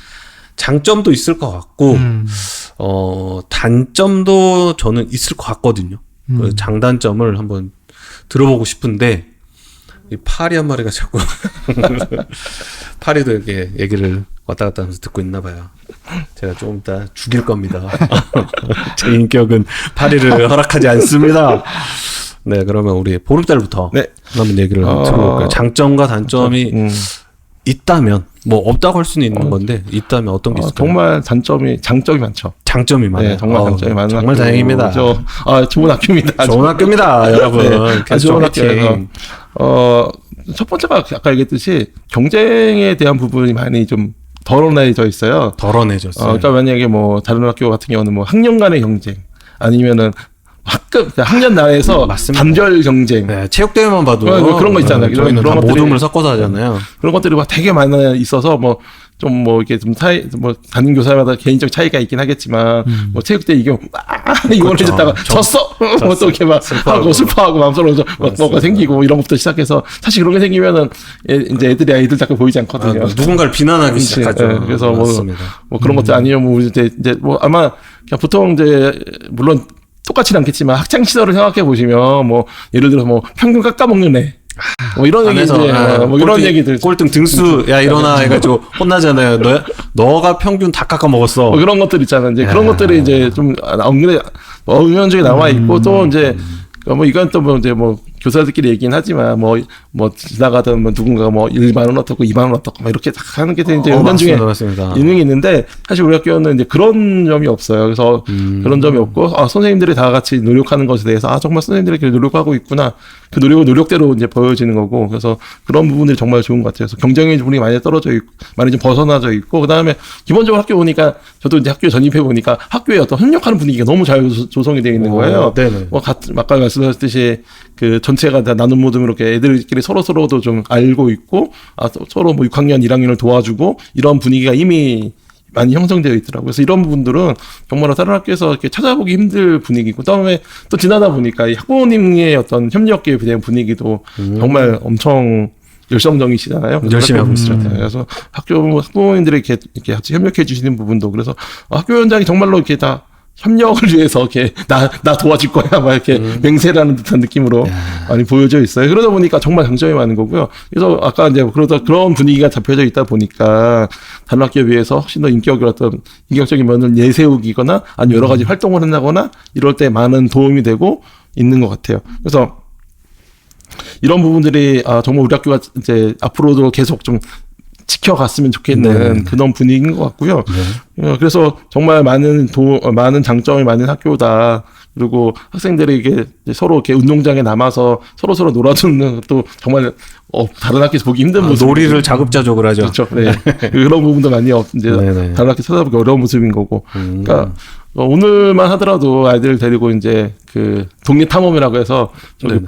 장점도 있을 것 같고, 단점도 저는 있을 것 같거든요. 그 장단점을 한번 들어보고 싶은데, 이 파리 한 마리가 자꾸, 파리도 이렇게 얘기를 왔다 갔다 하면서 듣고 있나 봐요. 제가 조금 이따 죽일 겁니다. 제 인격은 파리를 허락하지 않습니다. 네, 그러면 우리 보름달부터 한번 얘기를 들어볼까요? 장점과 단점이 있다면, 뭐 없다고 할 수는 있는 건데 있다면 어떤 게 있을까요? 정말 장점이 많죠. 장점이 많아요. 네, 정말 장점이 많은 정말 다행입니다. 좋은 학교입니다. 좋은 학교입니다, 여러분. 좋은 학교예요. 첫 번째가 아까 얘기했듯이 경쟁에 대한 부분이 많이 좀 덜어내져 있어요. 덜어내졌어요. 그러니까 만약에 뭐 다른 학교 같은 경우는 뭐 학년 간의 경쟁 아니면은 학년 내에서 단별 경쟁. 네, 체육대회만 봐도 그런 거 있잖아요. 저희는 다 모둠을 섞어서 하잖아요. 그런 것들이 막 되게 많아 있어서 이게 좀 담임 교사마다 개인적 차이가 있긴 하겠지만 뭐 체육대회 이기면 이원해졌다가 졌어. 뭐 또 이렇게 막 하고 슬퍼하고 마음속으로 뭐가 생기고 이런 것부터 시작해서 사실 그런 게 생기면은 이제 애들이 아이들 자꾸 보이지 않거든요. 누군가를 비난하기 시작하죠. 그래서 뭐 그런 것들 아니면 뭐 이제 뭐 아마 그냥 보통 이제 물론 똑같지는 않겠지만 학창 시절을 생각해 보시면 뭐 예를 들어서 뭐 평균 깎아먹는 애 뭐 이런 얘기 이제 뭐 이런 얘기들 꼴등 등수 야 일어나 해가지고 혼나잖아요. 너가 평균 다 깎아먹었어. 뭐 그런 것들 있잖아요. 이제 그런 것들이 이제 좀 은연중에 나와 있고 또 이제 뭐 이건 또 뭐 이제 뭐 교사들끼리 얘기는 하지만 뭐 지나가던 뭐 누군가 뭐 1만 원 어떻고 2만 원 어떻고 막 이렇게 딱 하는 게 이제 은연중에 맞습니다. 있는 있는데 사실 우리 학교는 이제 그런 점이 없어요. 그래서 그런 점이 없고 선생님들이 다 같이 노력하는 것에 대해서 정말 선생님들이 이렇게 노력하고 있구나. 그 노력은 노력대로 이제 보여지는 거고 그래서 그런 부분들이 정말 좋은 것 같아요. 그래서 경쟁의 분위기 많이 떨어져 있고 많이 좀 벗어나져 있고 그다음에 기본적으로 학교 오니까 저도 이제 학교에 전입해 보니까 학교에 어떤 협력하는 분위기가 너무 잘 조성이 되어 있는 거예요. 네네. 아까 말씀하셨듯이 그 전체가 다 나눔 모듬으로 이렇게 애들끼리 서로도 좀 알고 있고 서로 뭐 6학년 1학년을 도와주고 이런 분위기가 이미 많이 형성되어 있더라고요. 그래서 이런 부분들은 정말 다른 학교에서 이렇게 찾아보기 힘들 분위기고, 그다음에 또 지나다 보니까 이 학부모님의 어떤 협력에 대한 분위기도 정말 엄청 열성적이시잖아요. 열심히 하고 있죠. 그래서 학부모님들이 이렇게 같이 협력해 주시는 부분도 그래서 학교 현장이 정말로 이렇게 다 협력을 위해서 이렇게 나 도와줄 거야 막 이렇게 맹세라는 듯한 느낌으로 많이 보여져 있어요. 그러다 보니까 정말 장점이 많은 거고요. 그래서 아까 이제 그런 분위기가 잡혀져 있다 보니까 다른 학교에 비해서 훨씬 더 인격적인 면을 내세우기거나 아니면 여러 가지 활동을 한다거나 이럴 때 많은 도움이 되고 있는 것 같아요. 그래서 이런 부분들이 정말 우리 학교가 이제 앞으로도 계속 좀 지켜갔으면 좋겠는 그런 분위기인 것 같고요. 그래서 정말 많은 장점이 많은 학교다. 그리고 학생들에게 서로 이렇게 운동장에 남아서 서로 놀아주는 것도 정말 다른 학교에서 보기 힘든 모습. 놀이를 자급자족을 하죠. 그렇죠. 네. 그런 부분도 많이 이제 다른 학교 찾아보기 어려운 모습인 거고. 그러니까 오늘만 하더라도 아이들 데리고 이제 그 동네 탐험이라고 해서 저기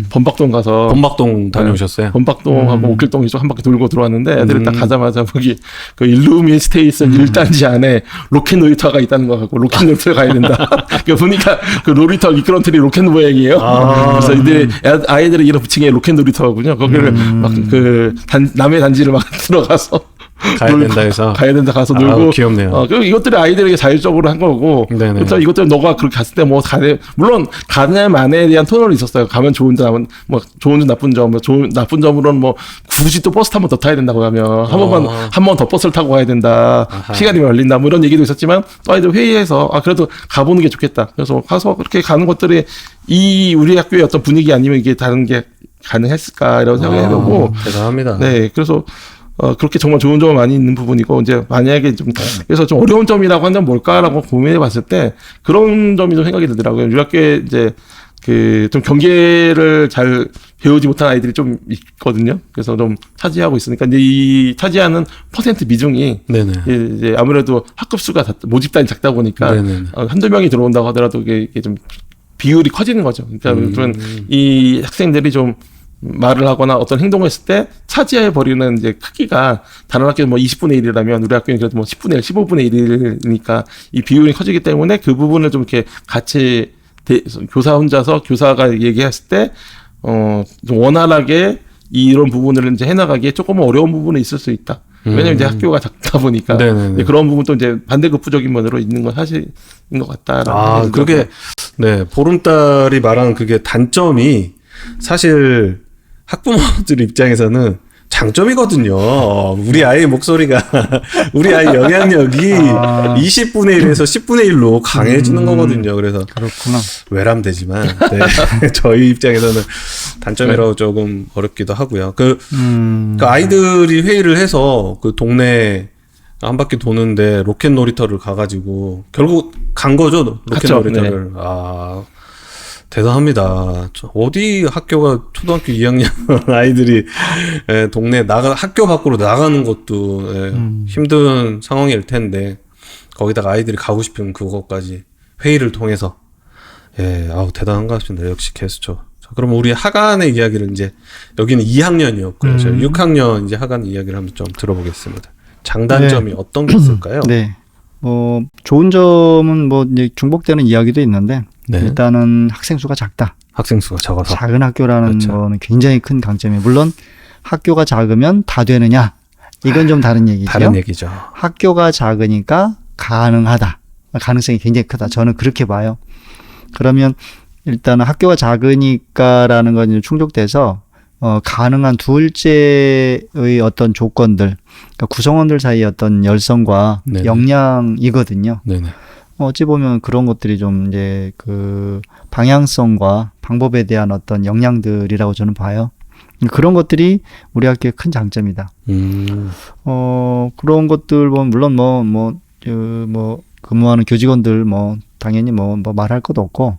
범박동 가서 범박동 다녀오셨어요? 범박동하고 옥길동 이쪽 한 바퀴 돌고 들어왔는데 애들이 딱 가자마자 거기 그 일루미스테이션 1단지 안에 로켓 놀이터가 있다는 거 같고 로켓 놀이터 가야 된다. 그러니까 보니까 그 놀이터 미끄럼틀이 로켓 모양이에요. 그래서 아이들이 이런 부칭에 로켓 놀이터거든요. 거기를 막 그 남의 단지를 막 들어가서 가야 된다 가서 놀고. 귀엽네요. 그리고 이것들이 아이들에게 자율적으로 한 거고. 그렇죠. 이것들 너가 그렇게 갔을 때 뭐 물론 가냐만에 대한 토론이 있었어요. 가면 좋은 점, 뭐 좋은 점, 나쁜 점, 나쁜 점으로는 뭐 굳이 또 버스 한 번 더 타야 된다고 하면 한 번 더 버스를 타고 가야 된다. 시간이 걸린다. 뭐 이런 얘기도 있었지만 또 아이들 회의에서 그래도 가보는 게 좋겠다. 그래서 가서 그렇게 가는 것들이 우리 학교의 어떤 분위기 아니면 이게 다른 게 가능했을까 이런 생각을 해보고. 대단합니다. 네, 그래서. 그렇게 정말 좋은 점이 많이 있는 부분이고, 이제 만약에 그래서 좀 어려운 점이라고 하면 뭘까라고 고민해 봤을 때, 그런 점이 좀 생각이 들더라고요. 우리 학교에 이제, 좀 경계를 잘 배우지 못한 아이들이 좀 있거든요. 그래서 좀 차지하고 있으니까, 근데 이 차지하는 퍼센트 비중이, 이제 아무래도 학급 수가 모집단이 작다 보니까, 한두 명이 들어온다고 하더라도 이게 좀 비율이 커지는 거죠. 그러니까 그런 이 학생들이 좀 말을 하거나 어떤 행동을 했을 때 차지해 버리는 이제 크기가 다른 학교는 뭐 20분의 1이라면 우리 학교는 그래도 뭐 10분의 1, 15분의 1이니까 이 비율이 커지기 때문에 그 부분을 좀 이렇게 같이 교사 혼자서 교사가 얘기했을 때 좀 원활하게 이런 부분을 이제 해나가기에 조금 어려운 부분이 있을 수 있다. 왜냐면 이제 학교가 작다 보니까 그런 부분도 이제 반대급부적인 면으로 있는 건 사실인 것 같다라는. 그게 보름달이 말하는 그게 단점이 사실 학부모들 입장에서는 장점이거든요. 우리 아이의 목소리가, 우리 아이 영향력이 20분의 1에서 10분의 1로 강해지는 거거든요. 그래서. 그렇구나. 외람되지만, 저희 입장에서는 단점이라고 조금 어렵기도 하고요. 그 아이들이 회의를 해서 그 동네 한 바퀴 도는데 로켓 놀이터를 가가지고, 결국 간 거죠, 로켓 놀이터를. 대단합니다. 어디 학교가 초등학교 2학년 아이들이 동네 학교 밖으로 나가는 것도 힘든 상황일 텐데 거기다가 아이들이 가고 싶은 그것까지 회의를 통해서 대단한 것 같습니다. 역시 개수죠. 자, 그럼 우리 하간의 이야기를 이제 여기는 2학년이었고요. 6학년 이제 하간 이야기를 한번 좀 들어보겠습니다. 장단점이 어떤 게 있을까요? 네. 좋은 점은 이제 중복되는 이야기도 있는데 일단은 학생 수가 작다. 학생 수가 작아서 작은 학교라는 거는 굉장히 큰 강점이에요. 물론 학교가 작으면 다 되느냐? 이건 좀 다른 얘기죠. 다른 얘기죠. 학교가 작으니까 가능하다. 가능성이 굉장히 크다. 저는 그렇게 봐요. 그러면 일단은 학교가 작으니까라는 건 충족돼서 가능한 둘째의 어떤 조건들, 그러니까 구성원들 사이의 어떤 열성과 역량이거든요. 어찌 보면 그런 것들이 좀 이제 그 방향성과 방법에 대한 어떤 역량들이라고 저는 봐요. 그런 것들이 우리 학교의 큰 장점이다. 그런 것들 보면 물론 뭐 근무하는 교직원들 당연히 뭐 말할 것도 없고,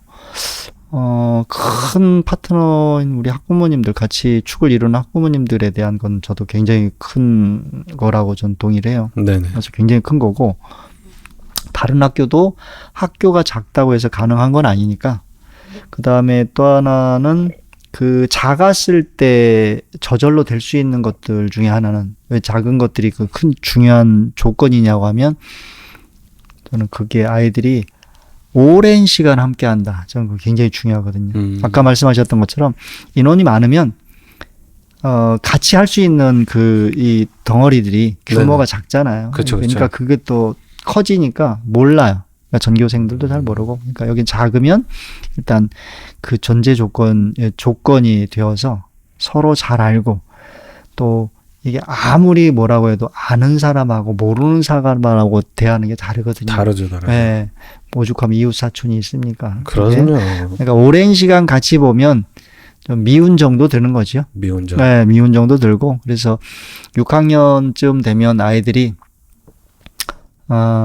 큰 파트너인 우리 학부모님들 같이 축을 이루는 학부모님들에 대한 건 저도 굉장히 큰 거라고 전 동의를 해요. 네네. 그래서 굉장히 큰 거고, 다른 학교도 학교가 작다고 해서 가능한 건 아니니까. 그 다음에 또 하나는 그 작았을 때 저절로 될 수 있는 것들 중에 하나는, 왜 작은 것들이 그 큰 중요한 조건이냐고 하면, 저는 그게 아이들이 오랜 시간 함께 한다. 저는 그거 굉장히 중요하거든요. 아까 말씀하셨던 것처럼 인원이 많으면 같이 할 수 있는 이 덩어리들이 규모가 네네. 작잖아요. 그쵸, 그러니까 그쵸. 그게 또 커지니까 몰라요. 그러니까 전교생들도 잘 모르고. 그러니까 여긴 작으면 일단 그 전제 조건이 되어서 서로 잘 알고, 또 이게 아무리 뭐라고 해도 아는 사람하고 모르는 사람하고 대하는 게 다르거든요. 다르죠. 네. 오죽하면 이웃 사촌이 있습니까? 그럼요. 그러니까 오랜 시간 같이 보면 좀 미운 정도 드는 거죠. 미운정. 네, 미운 정도 들고. 그래서 6학년쯤 되면 아이들이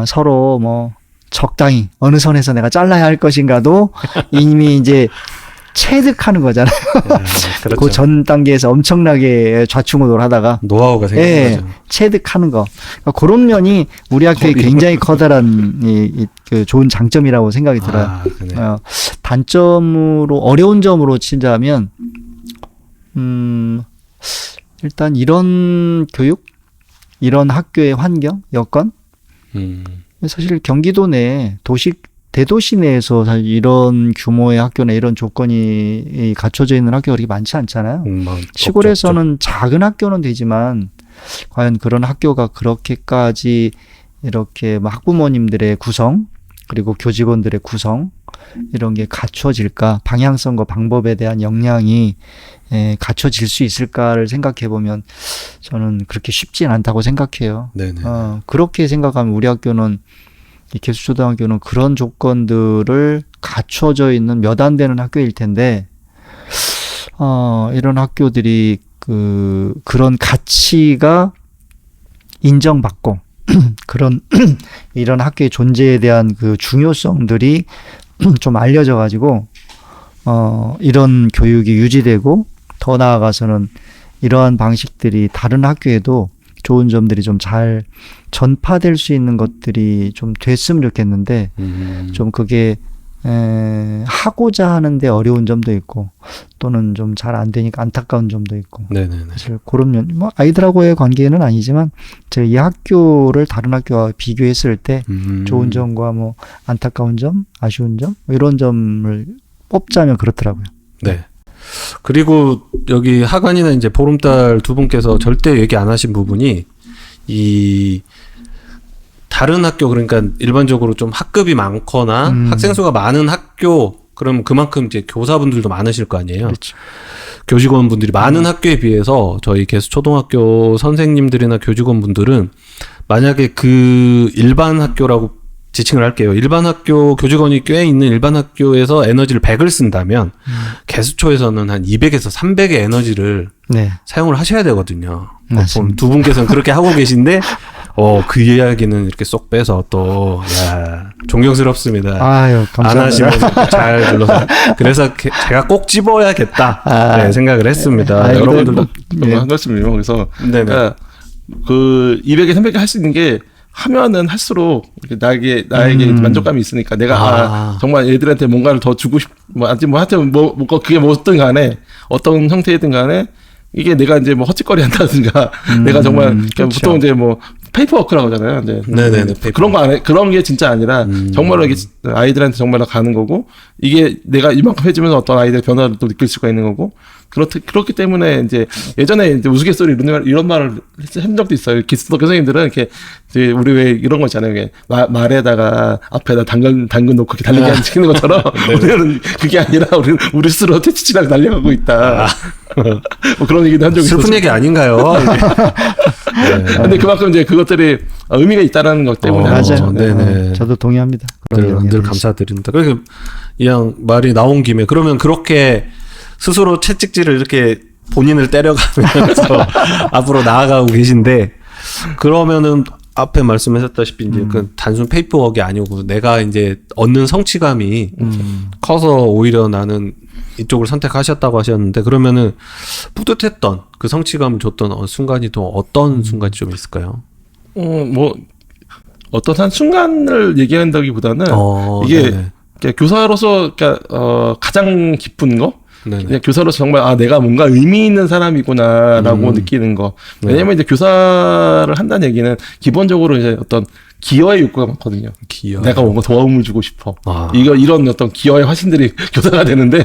서로 뭐 적당히 어느 선에서 내가 잘라야 할 것인가도 이미 이제 체득하는 거잖아요. 그렇죠. 그 전 단계에서 엄청나게 좌충우돌 하다가 노하우가 생기는 거죠. 체득하는 거. 그러니까 그런 면이 우리 학교에 굉장히 커다란 그 좋은 장점이라고 생각이 들어요. 그래요. 단점으로, 어려운 점으로 치자면, 일단 이런 교육, 이런 학교의 환경, 여건, 사실 경기도 내 대도시 내에서 사실 이런 규모의 학교나 이런 조건이 갖춰져 있는 학교가 그렇게 많지 않잖아요. 시골에서는 작은 학교는 되지만 과연 그런 학교가 그렇게까지 이렇게 학부모님들의 구성, 그리고 교직원들의 구성, 이런 게 갖춰질까, 방향성과 방법에 대한 역량이 갖춰질 수 있을까를 생각해 보면 저는 그렇게 쉽진 않다고 생각해요. 네네. 그렇게 생각하면 우리 학교는, 이 개수초등학교는 그런 조건들을 갖춰져 있는 몇 안 되는 학교일 텐데, 이런 학교들이 그런 가치가 인정받고, 이런 학교의 존재에 대한 그 중요성들이 좀 알려져 가지고, 이런 교육이 유지되고, 더 나아가서는 이러한 방식들이 다른 학교에도 좋은 점들이 좀 잘 전파될 수 있는 것들이 좀 됐으면 좋겠는데, 좀 그게 하고자 하는데 어려운 점도 있고, 또는 좀 잘 안 되니까 안타까운 점도 있고. 네네네. 사실 그런 면, 아이들하고의 관계는 아니지만 제가 이 학교를 다른 학교와 비교했을 때 좋은 점과 안타까운 점, 아쉬운 점, 이런 점을 뽑자면 그렇더라고요. 네. 그리고 여기 하관이나 이제 보름달 두 분께서 절대 얘기 안 하신 부분이, 이 다른 학교, 그러니까 일반적으로 좀 학급이 많거나 학생 수가 많은 학교, 그럼 그만큼 이제 교사분들도 많으실 거 아니에요. 그렇죠. 교직원분들이 많은 학교에 비해서 저희 개수초등학교 선생님들이나 교직원분들은 만약에 그 일반 학교라고 지칭을 할게요. 일반 학교 교직원이 꽤 있는 일반 학교에서 에너지를 100을 쓴다면 개수초에서는 한 200에서 300의 에너지를 사용을 하셔야 되거든요. 맞습니다. 두 분께서는 그렇게 하고 계신데 그 이야기는 이렇게 쏙 빼서 또 존경스럽습니다. 아유, 감사합니다. 안 하시면서 잘 눌러서. 그래서 제가 꼭 집어야겠다 생각을 했습니다. 여러분들도 한 말씀이요. 그래서 네네. 그 200에 300에 할 수 있는 게 하면은 할수록 나에게 만족감이 있으니까 내가 정말 얘들한테 뭔가를 더 주고 하여튼 그게 뭐든 간에 어떤 형태이든 간에 이게 내가 이제 헛짓거리 한다든가 내가 정말 그렇죠. 보통 이제 페이퍼워크라고 하잖아요. 네네네. 그런 거 그런 게 진짜 아니라 정말로 이게 아이들한테 정말로 가는 거고, 이게 내가 이만큼 해주면 어떤 아이들의 변화를 또 느낄 수가 있는 거고, 그렇기 때문에 이제 예전에 이제 우스갯소리 이런 말을 한 적도 있어요. 기숙도 교수님들은 이렇게 이제 우리 왜 이런 거 있잖아요. 이게 말에다가 앞에다 당근 놓고 이렇게 달리게 시키는 것처럼 우리는 그게 아니라 우리 스스로 퇴치치라고 달려가고 있다. 뭐 그런 얘기도 한 적이 있어요. 슬픈 얘기 아닌가요? 네. 근데 그만큼 이제 그것들이 의미가 있다라는 것 때문에. 맞아요. 네네. 저도 동의합니다. 늘 감사드립니다. 그래서 이왕 말이 나온 김에 그러면 그렇게 스스로 채찍질을 이렇게 본인을 때려가면서 앞으로 나아가고 계신데 그러면은 앞에 말씀하셨다시피 이제 그 단순 페이퍼워크가 아니고 내가 이제 얻는 성취감이 커서 오히려 나는 이쪽을 선택하셨다고 하셨는데 그러면은 뿌듯했던 그 성취감을 줬던 순간이 또 어떤 순간이 좀 있을까요? 뭐 어떤 한 순간을 얘기한다기보다는 이게 그러니까 교사로서 그러니까 가장 기쁜 거. 그냥 교사로서 정말 내가 뭔가 의미 있는 사람이구나라고 느끼는 거. 왜냐면 이제 교사를 한다는 얘기는 기본적으로 이제 어떤 기여의 욕구가 많거든요. 내가 뭔가 도움을 주고 싶어. 이런 어떤 기여의 화신들이 교사가 되는데.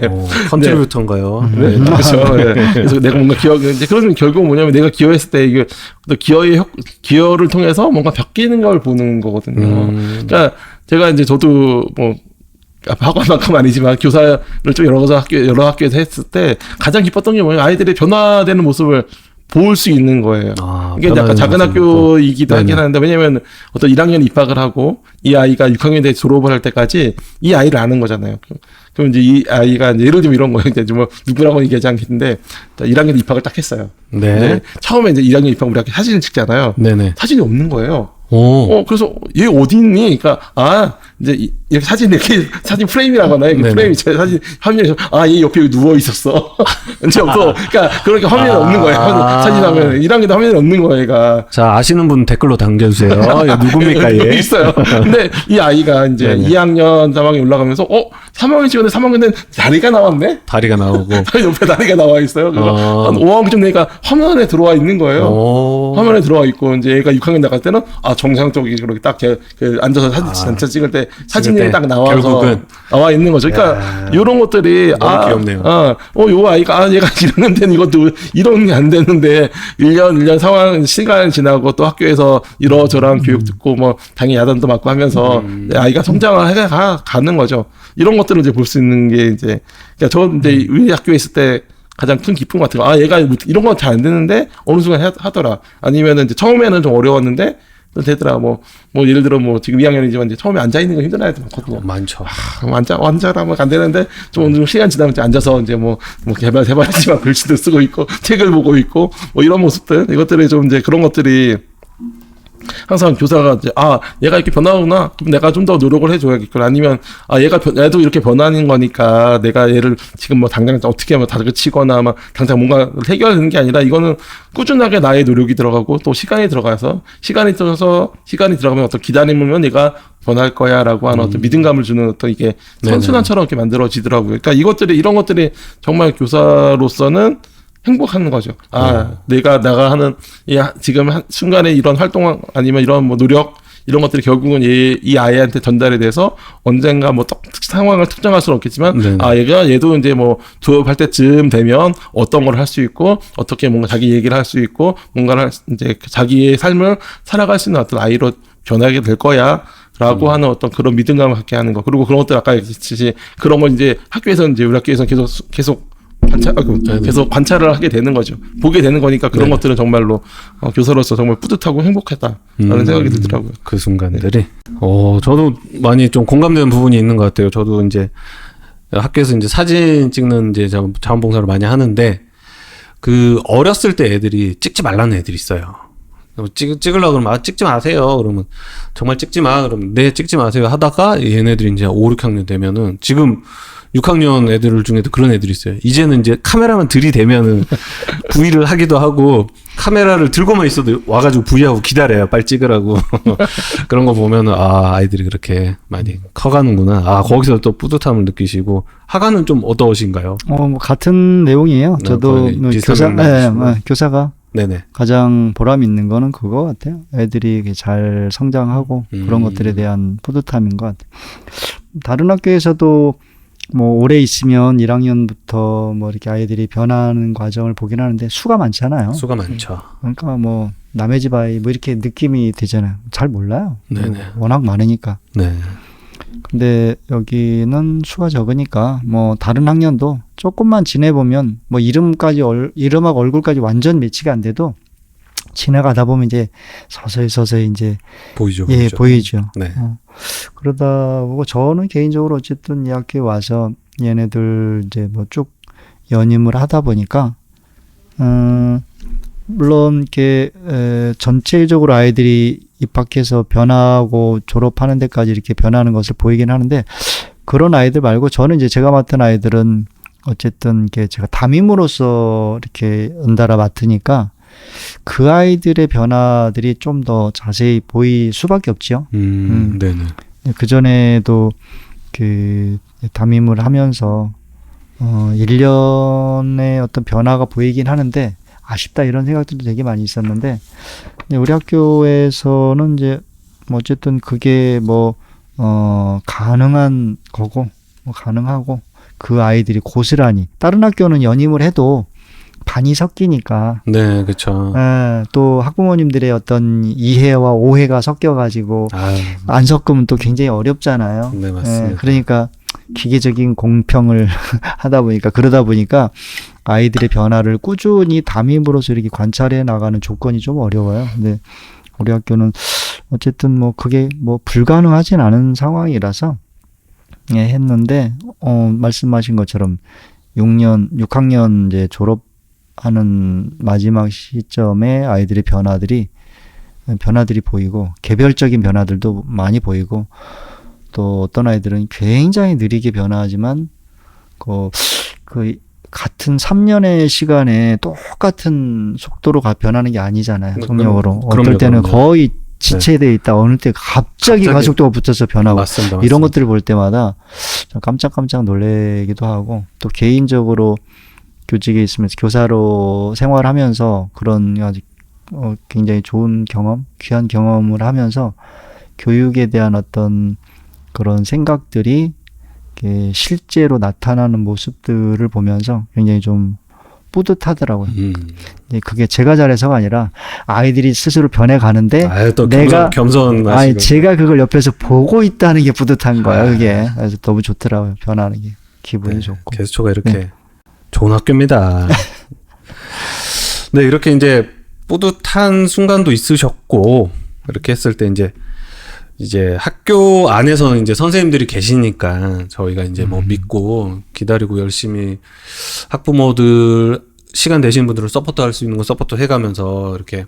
컨트리뷰터인가요? 네, 그렇죠. 네. 그래서 내가 뭔가 이제 그러면 결국 뭐냐면 내가 기여했을 때 이게 또 기여를 통해서 뭔가 바뀌는 걸 보는 거거든요. 그러니까 제가 이제 저도 뭐 학원만큼 아니지만 교사를 좀 여러 학교에서 했을 때 가장 기뻤던 게 뭐냐면 아이들이 변화되는 모습을 볼 수 있는 거예요. 이게 약간 작은 학교이기도 하긴 하는데 왜냐면 어떤 1학년 입학을 하고 이 아이가 6학년에 졸업을 할 때까지 이 아이를 아는 거잖아요. 그럼 이제 이 아이가 이제 예를 들면 이런 거예요. 이제 뭐 누구라고 얘기하지 않겠는데 1학년 입학을 딱 했어요. 네. 처음에 이제 1학년 입학 우리 학교 사진을 찍잖아요. 네네. 사진이 없는 거예요. 그래서 얘 어디 있니? 그러니까 이제 이렇게 사진 프레임이라거나 이렇게 프레임이 제 사진 화면에서 얘 옆에 누워 있었어. 이제 없어. 그러니까 화면에 없는 거예요. 사진 화면에 1학년도 화면에 없는 거예요, 얘가. 자, 아시는 분 댓글로 남겨주세요. 누굽니까 얘? 있어요. 근데 이 아이가 이제 2학년 3학년 올라가면서 3학년 찍었는데 3학년 된 다리가 나왔네. 다리가 나오고 옆에 다리가 나와 있어요. 그래서 한 5학년쯤 되니까 화면에 들어와 있는 거예요. 화면에 들어와 있고 이제 얘가 6학년 나갈 때는 정상적으로 그렇게 딱 앉아서 사진 찍을 때 사진이 딱 나와서 결국은. 나와 있는 거죠. 그러니까 이런 것들이 너무 귀엽네요. 요 아이가 얘가 1학년 된 이것도 이런 게 안 되는데 1년 상황 시간 지나고 또 학교에서 이러저러한 교육 듣고 뭐 당연히 야단도 맞고 하면서 아이가 성장을 해 가는 거죠. 이런 것들을 이제 볼 수 있는 게 이제 그러니까 저 이제 우리 학교에 있을 때 가장 큰 기쁨 같은 거. 얘가 이런 건 잘 안 되는데 어느 순간 하더라. 아니면은 이제 처음에는 좀 어려웠는데 되더라. 뭐 예를 들어 지금 2학년이지만 이제 처음에 앉아 있는 거 힘든 아이들 많거든요. 많죠. 앉아라면 안 되는데 좀 시간 지나면 이제 앉아서 이제 뭐 개발이지만 글씨도 쓰고 있고 책을 보고 있고 뭐 이런 모습들 이것들이 좀 이제 그런 것들이 항상 교사가 이제 얘가 이렇게 변하구나. 그럼 내가 좀 더 노력을 해줘야겠구나. 아니면 얘도 이렇게 변하는 거니까 내가 얘를 지금 뭐 당장 어떻게 하면 다그치거나 막 당장 뭔가 해결하는 게 아니라 이거는 꾸준하게 나의 노력이 들어가고 또 시간이 들어가서 시간이 들어가면 어떤 기다림을 하면 얘가 변할 거야라고 하는 어떤 믿음감을 주는 어떤 이게 선순환처럼 이렇게 만들어지더라고요. 그러니까 이런 것들이 정말 교사로서는 행복한 거죠. 내가 하는 지금 순간에 이런 활동 아니면 이런 뭐 노력 이런 것들이 결국은 이 아이한테 전달이 돼서 언젠가 뭐 상황을 특정할 수는 없겠지만 얘도 이제 뭐 졸업할 때쯤 되면 어떤 걸 할 수 있고 어떻게 뭔가 자기 얘기를 할 수 있고 뭔가를 이제 자기의 삶을 살아갈 수 있는 어떤 아이로 변하게 될 거야라고 하는 어떤 그런 믿음감을 갖게 하는 거. 그리고 그런 것들 아까 얘기했듯이 그런 걸 이제 학교에서 이제 우리 학교에서 계속 계속 관찰을 하게 되는 거죠. 보게 되는 거니까 그런 것들은 정말로 교사로서 정말 뿌듯하고 행복했다라는 생각이 들더라고요. 그 순간들이. 저도 많이 좀 공감되는 부분이 있는 것 같아요. 저도 이제 학교에서 이제 사진 찍는 이제 자원봉사를 많이 하는데 그 어렸을 때 애들이 찍지 말라는 애들이 있어요. 찍으려고 그러면 찍지 마세요. 그러면 정말 찍지 마. 그러면 네, 찍지 마세요. 하다가 얘네들이 이제 5, 6학년 되면은 지금 6학년 애들 중에도 그런 애들이 있어요. 이제는 이제 카메라만 들이대면은 부위를 하기도 하고 카메라를 들고만 있어도 와가지고 부위하고 기다려요. 빨리 찍으라고. 그런 거 보면은 아이들이 그렇게 많이 커가는구나. 거기서 또 뿌듯함을 느끼시고 학원은 좀 어떠신가요? 뭐 같은 내용이에요. 저도 교사가 네네. 가장 보람 있는 거는 그거 같아요. 애들이 잘 성장하고 그런 것들에 대한 뿌듯함인 것 같아요. 다른 학교에서도 뭐 오래 있으면 1학년부터 뭐 이렇게 아이들이 변하는 과정을 보긴 하는데 수가 많잖아요. 수가 많죠. 그러니까 뭐 남의 집 아이 뭐 이렇게 느낌이 되잖아요. 잘 몰라요. 네네. 워낙 많으니까. 네. 근데 여기는 수가 적으니까 뭐 다른 학년도 조금만 지내보면 뭐 이름하고 얼굴까지 완전 매치가 안 돼도 지나가다 보면 이제 서서히 이제 보이죠. 예, 보이죠. 보이죠. 네. 그러다 보고 저는 개인적으로 어쨌든 이 학교에 와서 얘네들 이제 뭐 쭉 연임을 하다 보니까 물론 이렇게 전체적으로 아이들이 입학해서 변하고 졸업하는 데까지 이렇게 변하는 것을 보이긴 하는데 그런 아이들 말고 저는 이제 제가 맡은 아이들은 어쨌든 이게 제가 담임으로서 이렇게 연달아 맡으니까 그 아이들의 변화들이 좀 더 자세히 보일 수밖에 없죠. 네네. 그 전에도 그 담임을 하면서 1년의 어떤 변화가 보이긴 하는데 아쉽다 이런 생각들도 되게 많이 있었는데 우리 학교에서는 이제 뭐 어쨌든 그게 뭐 가능한 거고 뭐 가능하고 그 아이들이 고스란히 다른 학교는 연임을 해도 반이 섞이니까 네, 그렇죠. 또 학부모님들의 어떤 이해와 오해가 섞여가지고 안 섞으면 또 굉장히 어렵잖아요. 네, 맞습니다. 그러니까 기계적인 공평을 그러다 보니까 아이들의 변화를 꾸준히 담임으로서 이렇게 관찰해 나가는 조건이 좀 어려워요. 근데 우리 학교는 어쨌든 뭐 그게 뭐 불가능하진 않은 상황이라서 했는데 말씀하신 것처럼 6학년 이제 졸업하는 마지막 시점에 아이들의 변화들이 보이고 개별적인 변화들도 많이 보이고 또 어떤 아이들은 굉장히 느리게 변화하지만 그 같은 3년의 시간에 똑같은 속도로 변하는 게 아니잖아요. 속력으로. 어떨 때는 거의 지체되어 있다. 어느 때 갑자기 가속도가 붙어서 변하고 맞습니다. 이런 것들을 볼 때마다 깜짝깜짝 놀래기도 하고 또 개인적으로 교직에 있으면서 교사로 생활하면서 그런 아주 굉장히 좋은 경험, 귀한 경험을 하면서 교육에 대한 어떤 그런 생각들이 실제로 나타나는 모습들을 보면서 굉장히 좀 뿌듯하더라고요. 그게 제가 잘해서가 아니라 아이들이 스스로 변해가는데 또 내가 겸손하시고 제가 그걸 옆에서 보고 있다는 게 뿌듯한 거예요. 그게 그래서 너무 좋더라고요. 변하는 게 기분이 좋고. 개수초가 이렇게 좋은 학교입니다. 네, 이렇게 이제 뿌듯한 순간도 있으셨고 이렇게 했을 때 이제 학교 안에서 이제 선생님들이 계시니까 저희가 이제 뭐 믿고 기다리고 열심히 학부모들 시간 되시는 분들을 서포트할 수 있는 거 서포트 해가면서 이렇게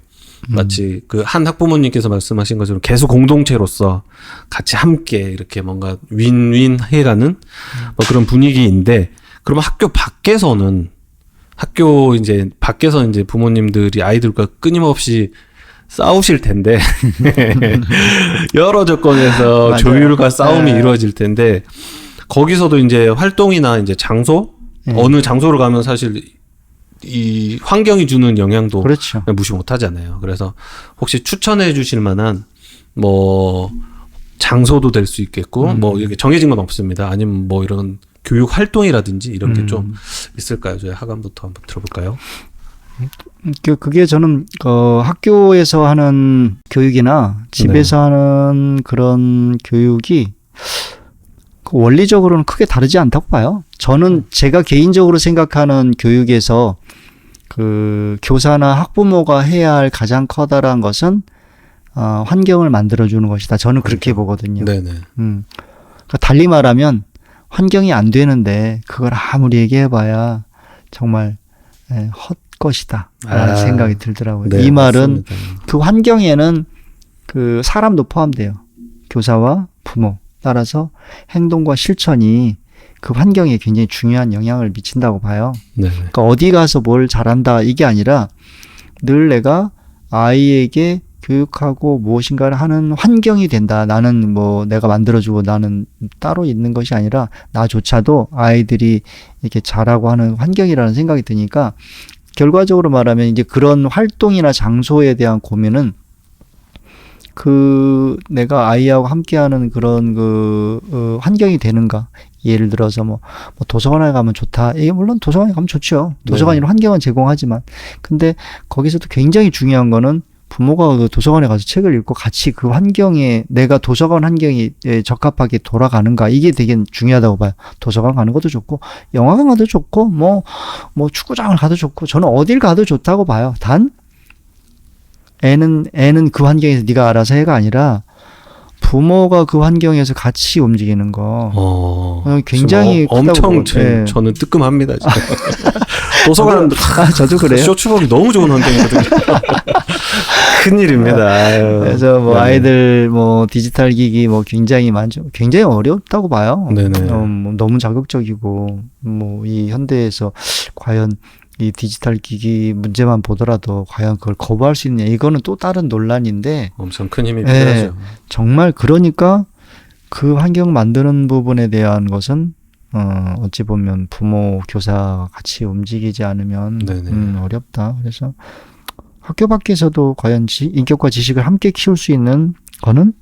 마치 그 한 학부모님께서 말씀하신 것처럼 계속 공동체로서 같이 함께 이렇게 뭔가 윈윈 해가는 뭐 그런 분위기인데 그러면 학교 밖에서 이제 부모님들이 아이들과 끊임없이 싸우실 텐데 여러 조건에서 조율과 싸움이 이루어질 텐데 거기서도 이제 활동이나 이제 장소 어느 장소를 가면 사실 이 환경이 주는 영향도 그렇죠. 무시 못하잖아요. 그래서 혹시 추천해 주실 만한 뭐 장소도 될 수 있겠고 뭐 이렇게 정해진 건 없습니다. 아니면 뭐 이런 교육 활동이라든지 이런 게 좀 있을까요? 저희 하관부터 한번 들어볼까요? 그게 저는 학교에서 하는 교육이나 집에서 하는 그런 교육이 원리적으로는 크게 다르지 않다고 봐요. 저는 제가 개인적으로 생각하는 교육에서 그 교사나 학부모가 해야 할 가장 커다란 것은 환경을 만들어주는 것이다. 저는 그렇게 보거든요. 네네. 그러니까 달리 말하면 환경이 안 되는데 그걸 아무리 얘기해봐야 정말 헛것이다 라는 생각이 들더라고요. 네, 이 말은 맞습니다. 그 환경에는 그 사람도 포함돼요. 교사와 부모 따라서 행동과 실천이 그 환경에 굉장히 중요한 영향을 미친다고 봐요. 네. 그러니까 어디 가서 뭘 잘한다 이게 아니라 늘 내가 아이에게 교육하고 무엇인가를 하는 환경이 된다. 나는 뭐 내가 만들어주고 나는 따로 있는 것이 아니라 나조차도 아이들이 이렇게 잘하고 하는 환경이라는 생각이 드니까 결과적으로 말하면 이제 그런 활동이나 장소에 대한 고민은 내가 아이하고 함께하는 그런 환경이 되는가 예를 들어서 뭐 도서관에 가면 좋다. 이게 물론 도서관에 가면 좋죠. 도서관이 환경은 제공하지만 근데 거기서도 굉장히 중요한 거는 부모가 그 도서관에 가서 책을 읽고 같이 그 환경에 내가 도서관 환경이 적합하게 돌아가는가 이게 되게 중요하다고 봐요. 도서관 가는 것도 좋고 영화관 가도 좋고 뭐 축구장을 가도 좋고 저는 어딜 가도 좋다고 봐요. 단 애는 그 환경에서 네가 알아서 해가 아니라 부모가 그 환경에서 같이 움직이는 거 굉장히 엄청 저는 뜨끔합니다. 도서관 저도 그래요. 쇼츠보기 너무 좋은 환경이거든요. 큰일입니다. 그래서 뭐 아이들 뭐 디지털 기기 뭐 굉장히 많죠. 굉장히 어렵다고 봐요. 뭐 너무 자극적이고 뭐 이 현대에서 과연 이 디지털 기기 문제만 보더라도 과연 그걸 거부할 수 있느냐 이거는 또 다른 논란인데 엄청 큰 힘이 필요하죠. 정말 그러니까 그 환경 만드는 부분에 대한 것은 어찌 보면 부모 교사 같이 움직이지 않으면 어렵다. 그래서 학교 밖에서도 과연 인격과 지식을 함께 키울 수 있는 거는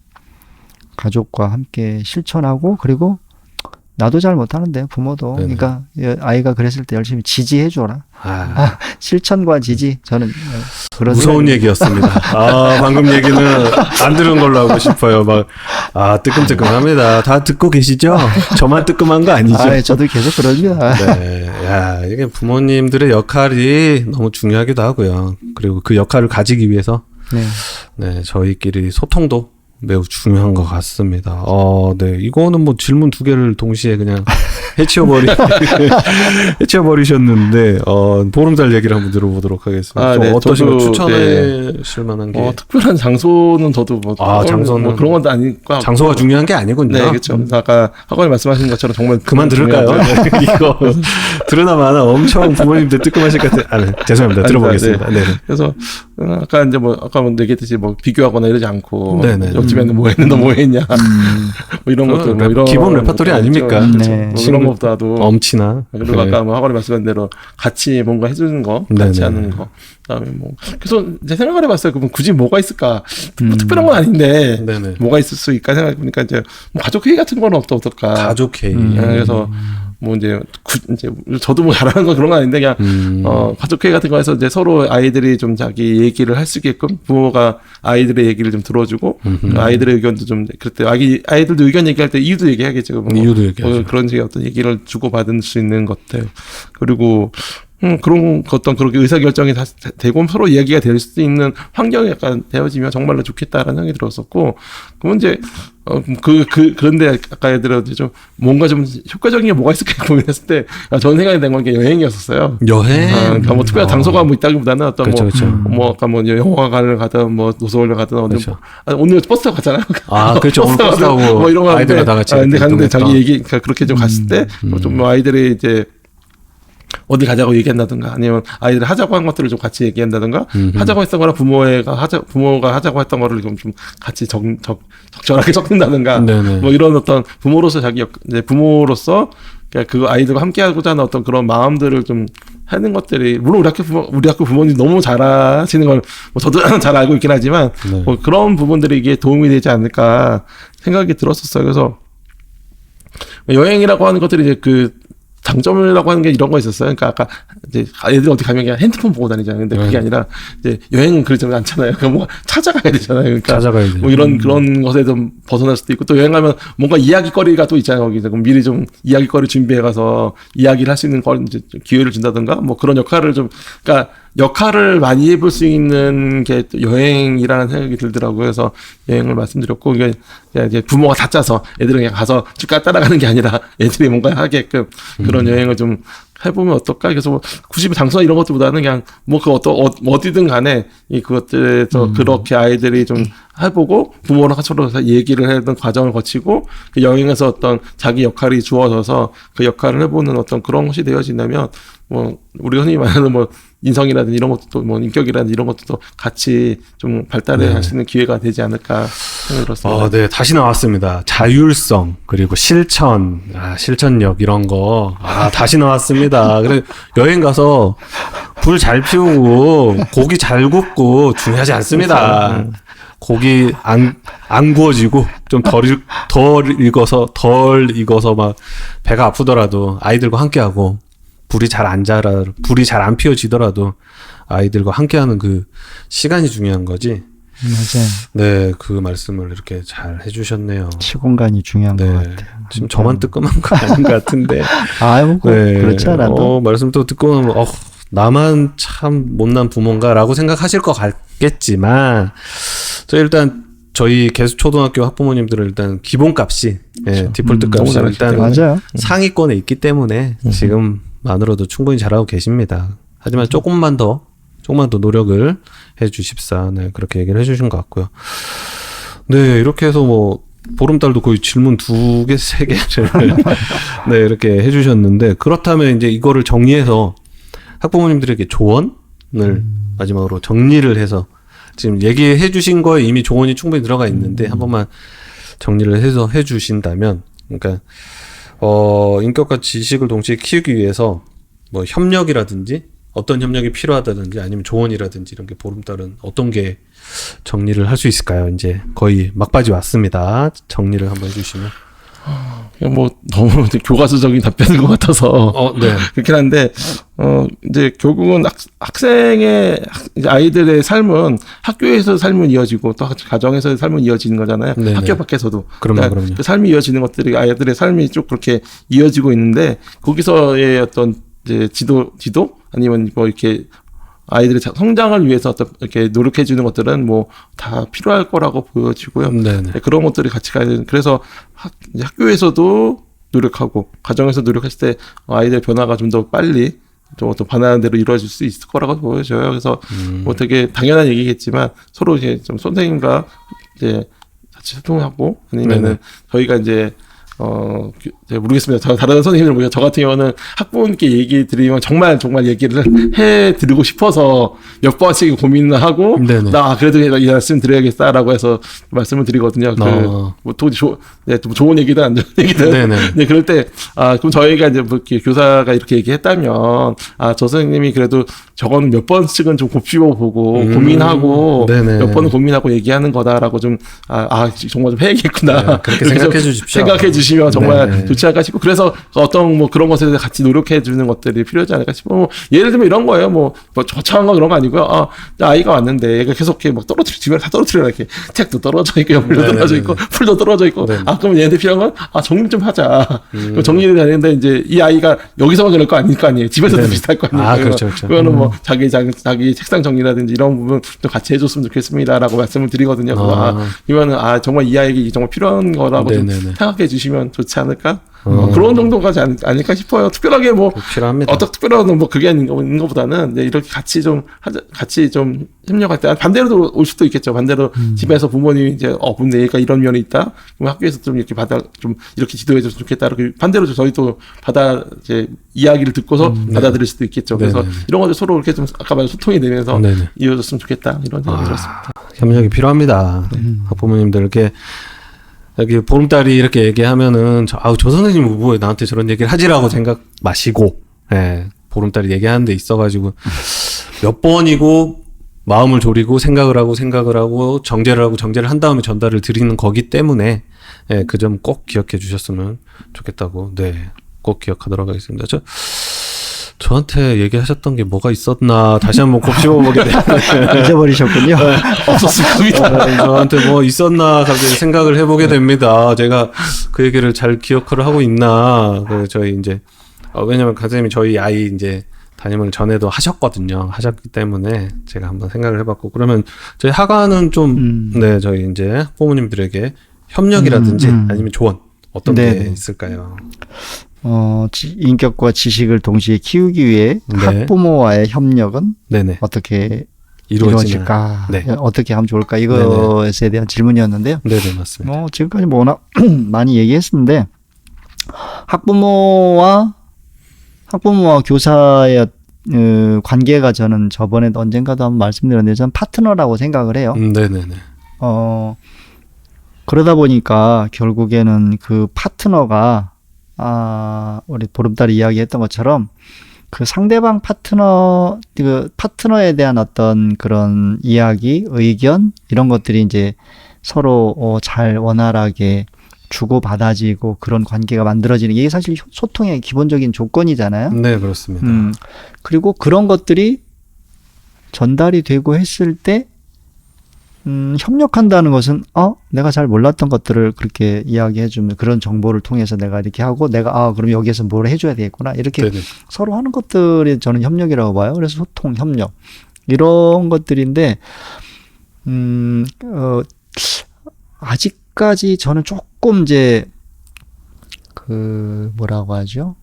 가족과 함께 실천하고 그리고 나도 잘 못하는데 부모도 그러니까 아이가 그랬을 때 열심히 지지해줘라. 실천과 지지 저는 그런 무서운 얘기였습니다. 방금 얘기는 안 들은 걸로 하고 싶어요. 뜨끔뜨끔합니다. 다 듣고 계시죠? 저만 뜨끔한 거 아니죠? 저도 계속 그럽니다. 네, 이게 부모님들의 역할이 너무 중요하기도 하고요. 그리고 그 역할을 가지기 위해서 저희끼리 소통도 매우 중요한 것 같습니다. 네. 이거는 뭐 질문 두 개를 동시에 그냥 해치워버리셨는데, 보름달 얘기를 한번 들어보도록 하겠습니다. 네. 어떠신 거 추천하실 만한 게? 특별한 장소는 저도 장소는. 뭐 그런 건 아니고. 장소가 중요한 게 아니군요. 네, 그렇죠. 아까 학원에 말씀하신 것처럼 정말. 그만 들을까요? 이거 들으나 마나 엄청 부모님들 뜨끔하실 것 같아요. 죄송합니다. 들어보겠습니다. 네. 그래서, 아까 얘기했듯이 비교하거나 이러지 않고. 옆집에는 뭐 했는데 뭐 했냐. 뭐 이런 것도. 이런 기본 레퍼토리 아닙니까? 그런 것보다도 엄치나 그리고 아까 학원에 말씀한 대로 같이 뭔가 해주는 거, 같이 하는 거. 그다음에 그래서 이제 생각을 해봤어요. 그럼 굳이 뭐가 있을까? 특별한 건 아닌데 뭐가 있을 수 있을까 생각해보니까 이제 가족 회의 같은 거는 어떨까? 가족 회의. 그래서 이제 저도 잘하는 건 그런 건 아닌데 그냥 가족 회의 같은 거에서 이제 서로 아이들이 좀 자기 얘기를 할 수 있게끔 부모가 아이들의 얘기를 좀 들어주고 아이들의 의견도 좀 그때 아이들도 의견 얘기할 때 이유도 얘기하겠죠. 이유도 얘기하죠. 그런 식의 어떤 얘기를 주고 받을 수 있는 것들 그리고 그런 어떤 그렇게 의사결정이 다 되고 서로 이야기가 될 수 있는 환경이 약간 되어지면 정말로 좋겠다라는 생각이 들었었고, 그러면 이제, 그런데 아까 예를 들어 좀 뭔가 좀 효과적인 게 뭐가 있을까 고민했을 때, 저는 생각이 된 건 게 여행이었었어요. 여행? 그러니까 뭐 특별한 장소가 뭐 있다기보다는 어떤 그렇죠. 아까 영화관을 가든 도서관을 가든 그렇죠. 오늘 버스 타고 갔잖아요. 그렇죠. 오늘 버스 타고 뭐 이런 거 아이들과 다 같이. 근데 갔는데 자기 얘기, 그렇게 좀 갔을 때, 좀 아이들이 이제, 어디 가자고 얘기한다든가 아니면 아이들이 하자고 한 것들을 좀 같이 얘기한다든가 하자고 했던 거랑 부모가 하자고 했던 거를 좀 같이 적절하게 적는다든가 뭐 이런 어떤 부모로서 이제 부모로서 그 아이들과 함께 하고자 하는 어떤 그런 마음들을 좀 하는 것들이 물론 우리 학교 부모님 너무 잘하시는 걸 저도 잘 알고 있긴 하지만 그런 부분들이 이게 도움이 되지 않을까 생각이 들었었어요. 그래서 여행이라고 하는 것들이 이제 장점이라고 하는 게 이런 거 있었어요. 그러니까 아까 이제 애들 어디 가면 그냥 핸드폰 보고 다니잖아요. 근데 그게 아니라 이제 여행은 그러지 않잖아요. 뭐 찾아가야 되잖아요. 그러니까 찾아가야 뭐 그런 것에 좀 벗어날 수도 있고 또 여행 가면 뭔가 이야기거리가 또 있잖아요. 거기서 그럼 미리 좀 이야기거리 준비해 가서 이야기를 할 수 있는 이제 기회를 준다든가 뭐 그런 역할을 그러니까 역할을 많이 해볼 수 있는 게 또 여행이라는 생각이 들더라고요. 그래서 여행을 말씀드렸고 이게 이제 부모가 다 짜서 애들은 그냥 가서 쭉 따라가는 게 아니라 애들이 뭔가 하게끔 그런 여행을 좀 해보면 어떨까? 그래서 굳이 장소나 이런 것들보다는 그냥 어디든 간에 그것들에서 그렇게 아이들이 좀 해보고 부모랑 서로 얘기를 하던 과정을 거치고 그 여행에서 어떤 자기 역할이 주어져서 그 역할을 해보는 어떤 그런 것이 되어진다면 우리가 흔히 말하는 인성이라든지 이런 것도 인격이라든지 이런 것도 같이 좀 발달할 수 있는 기회가 되지 않을까 생각이 들었습니다. 네, 다시 나왔습니다. 자율성 그리고 실천력 이런 거 다시 나왔습니다. 그래 여행 가서 불 잘 피우고 고기 잘 굽고 중요하지 않습니다. 고기 안 구워지고 좀 덜 익어서 막 배가 아프더라도 아이들과 함께하고 불이 잘 안 피워지더라도 아이들과 함께하는 그 시간이 중요한 거지. 맞아요. 네, 그 말씀을 이렇게 잘 해주셨네요. 시공간이 중요한 것 같아요. 지금 저만 뜨끔한 거 아닌 것 같은데. 아유, 네. 그렇지 않아도. 말씀 또 듣고 나면 나만 참 못난 부모인가라고 생각하실 것 같겠지만, 저희 계속 초등학교 학부모님들은 일단 기본값이, 그렇죠. 디폴트 값이 일단 맞아요. 상위권에 있기 때문에 지금만으로도 충분히 잘하고 계십니다. 하지만 조금만 더 노력을 해주십사. 네, 그렇게 얘기를 해주신 것 같고요. 네, 이렇게 해서 뭐 보름달도 거의 질문 2개, 3개를 네, 이렇게 해주셨는데, 그렇다면 이제 이거를 정리해서 학부모님들에게 조언을 마지막으로 정리를 해서, 지금 얘기해 주신 거에 이미 조언이 충분히 들어가 있는데 한 번만 정리를 해서 해주신다면, 그러니까 인격과 지식을 동시에 키우기 위해서 뭐 협력이라든지 어떤 협력이 필요하다든지 아니면 조언이라든지 이런 게 보름달은 어떤 게 정리를 할 수 있을까요? 이제 거의 막바지 왔습니다. 정리를 한번 해주시면. 뭐 너무 교과서적인 답변인 것 같아서 네. 그렇긴 한데 이제 결국은 이제 아이들의 삶은 학교에서 삶은 이어지고 또 가정에서 삶은 이어지는 거잖아요. 네네. 학교 밖에서도. 그럼요. 그 삶이 이어지는 것들이 아이들의 삶이 쭉 그렇게 이어지고 있는데 거기서의 어떤 이제 지도 아니면 뭐 이렇게 아이들의 성장을 위해서 어떤 이렇게 노력해 주는 것들은 뭐 다 필요할 거라고 보여지고요. 네, 그런 것들이 같이 가야 되는. 그래서 학교에서도 노력하고 가정에서 노력했을 때 아이들 변화가 좀 더 빨리 좀 어떤 반하는 대로 이루어질 수 있을 거라고 보여져요. 그래서 뭐 되게 당연한 얘기겠지만 서로 이제 좀 선생님과 이제 같이 소통하고 아니면은 저희가 이제 제가 모르겠습니다. 다른 선생님들 모르겠어요. 저 같은 경우는 학부모님께 얘기 드리면 정말 얘기를 해 드리고 싶어서 몇 번씩 고민을 하고, 나 그래도 이 말씀 드려야겠다라고 해서 말씀을 드리거든요. 뭐 좋은 얘기든 안 좋은 얘기든. 네, 그럴 때, 그럼 저희가 이제 뭐 이렇게 교사가 이렇게 얘기했다면, 저 선생님이 그래도 저거는 몇 번씩은 좀 곱씹어보고, 고민하고, 몇 번은 고민하고 얘기하는 거다라고 좀, 정말 좀 해야겠구나. 네, 그렇게 생각해 주십시오. 생각해 주시면 정말 좋지 않을까 싶고, 그래서 어떤 뭐 그런 것에 대해서 같이 노력해 주는 것들이 필요하지 않을까 싶고, 뭐 예를 들면 이런 거예요. 뭐 저차한 거 그런 거 아니고요. 아이가 왔는데 얘가 계속 이렇게 막 집에 다 떨어뜨려. 이렇게 책도 떨어져 있고, 연필도 떨어져 있고, 풀도 떨어져 있고, 그럼 얘한테 필요한 건 정리 좀 하자. 정리를 하는데 이제 이 아이가 여기서만 그럴 거 아닐 거 아니에요. 집에서도 비슷할 거 아니에요. 그렇죠. 그거는 뭐 자기 책상 정리라든지 이런 부분 좀 같이 해줬으면 좋겠습니다라고 말씀을 드리거든요. 그러면은 정말 이 아이에게 정말 필요한 거라고 좀 생각해 주시면 좋지 않을까? 그런 정도까지 아닐까 싶어요. 특별하게 뭐 필요합니다. 어떤 특별한 뭐 그게 있는 것보다는 이렇게 같이 좀 협력할 때 반대로도 올 수도 있겠죠. 반대로 집에서 부모님이 이제 근데 얘가 이런 면이 있다. 그럼 학교에서 좀 이렇게 좀 이렇게 지도해줬으면 좋겠다. 이렇게 반대로 저희도 이제 이야기를 듣고서 받아들일 수도 있겠죠. 그래서 이런 것들 서로 이렇게 좀 아까 말한 소통이 되면서 이어졌으면 좋겠다. 이런 생각이 들었습니다. 협력이 필요합니다. 학부모님들 이렇게 여기 보름달이 이렇게 얘기하면은 저 선생님 뭐 나한테 저런 얘기를 하지라고 생각 마시고, 보름달이 얘기하는 데 있어가지고 몇 번이고 마음을 졸이고 생각을 하고 정제를 한 다음에 전달을 드리는 거기 때문에 그 점 꼭 기억해 주셨으면 좋겠다고 꼭 기억하도록 하겠습니다. 저한테 얘기하셨던 게 뭐가 있었나 다시 한번 곱씹어보게 되는데 잊어버리셨군요. 없었을 겁니다. 저한테 뭐 있었나 갑자기 생각을 해보게 됩니다. 제가 그 얘기를 잘 기억을 하고 있나. 저희 이제 왜냐면 선생님이 저희 아이 이제 담임을 전에도 하셨기 때문에 제가 한번 생각을 해봤고, 그러면 저희 하관은 좀 저희 이제 학부모님들에게 협력이라든지 아니면 조언 어떤 게 있을까요? 인격과 지식을 동시에 키우기 위해 학부모와의 협력은 어떻게 이루어질까? 어떻게 하면 좋을까? 이것에 대한 질문이었는데요. 맞습니다. 지금까지 뭐 워낙 많이 얘기했었는데, 학부모와 교사의 관계가 저는 저번에도 언젠가도 한번 말씀드렸는데 저는 파트너라고 생각을 해요. 그러다 보니까 결국에는 그 파트너가 우리 보름달이 이야기했던 것처럼 그 상대방 파트너에 대한 어떤 그런 이야기, 의견 이런 것들이 이제 서로 잘 원활하게 주고받아지고 그런 관계가 만들어지는 게 사실 소통의 기본적인 조건이잖아요. 네, 그렇습니다. 그리고 그런 것들이 전달이 되고 했을 때 협력한다는 것은 내가 잘 몰랐던 것들을 그렇게 이야기해주면 그런 정보를 통해서 내가 이렇게 하고 내가 그럼 여기에서 뭘 해줘야 되겠구나 이렇게 네네. 서로 하는 것들이 저는 협력이라고 봐요. 그래서 소통, 협력 이런 것들인데 아직까지 저는 조금 이제 뭐라고 하죠?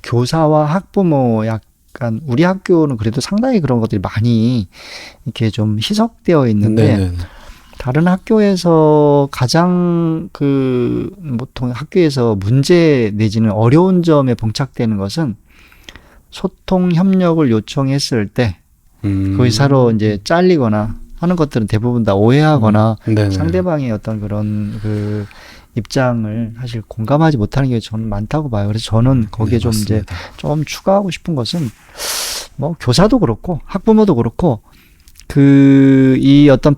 교사와 학부모 약간 우리 학교는 그래도 상당히 그런 것들이 많이 이렇게 좀 희석되어 있는데 네네. 다른 학교에서 가장 보통 학교에서 문제 내지는 어려운 점에 봉착되는 것은 소통 협력을 요청했을 때 거기서로 이제 잘리거나 하는 것들은 대부분 다 오해하거나 상대방의 어떤 그런 입장을 사실 공감하지 못하는 게 저는 많다고 봐요. 그래서 저는 거기에 좀 이제 좀 추가하고 싶은 것은 뭐 교사도 그렇고 학부모도 그렇고 이 어떤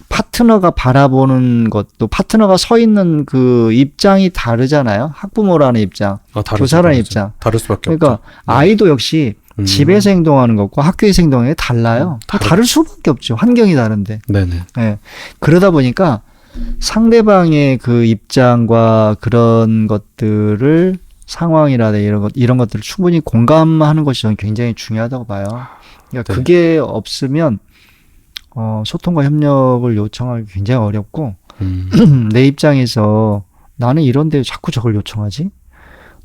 파트너가 바라보는 것도 파트너가 서 있는 그 입장이 다르잖아요. 학부모라는 입장, 교사라는 입장. 다를 수밖에 그러니까 없죠. 아이도 역시 집에서 행동하는 것과 학교에서 행동하는 게 달라요. 다를 수밖에 없죠. 환경이 다른데. 네네. 네. 그러다 보니까 상대방의 그 입장과 그런 것들을 상황이라든지 이런 것들을 충분히 공감하는 것이 저는 굉장히 중요하다고 봐요. 그러니까 네. 그게 없으면 소통과 협력을 요청하기 굉장히 어렵고 내 입장에서 나는 이런데 자꾸 저걸 요청하지?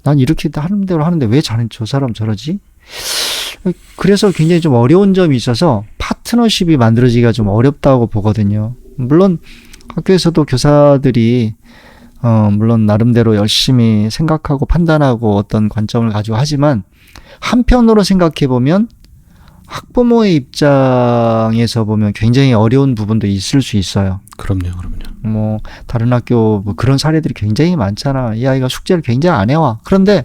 난 이렇게 하는 대로 하는데 왜 저 사람 저러지? 그래서 굉장히 좀 어려운 점이 있어서 파트너십이 만들어지기가 좀 어렵다고 보거든요. 물론 학교에서도 교사들이 물론 나름대로 열심히 생각하고 판단하고 어떤 관점을 가지고 하지만 한편으로 생각해 보면 학부모의 입장에서 보면 굉장히 어려운 부분도 있을 수 있어요. 그럼요. 뭐 다른 학교 뭐 그런 사례들이 굉장히 많잖아. 이 아이가 숙제를 굉장히 안 해와. 그런데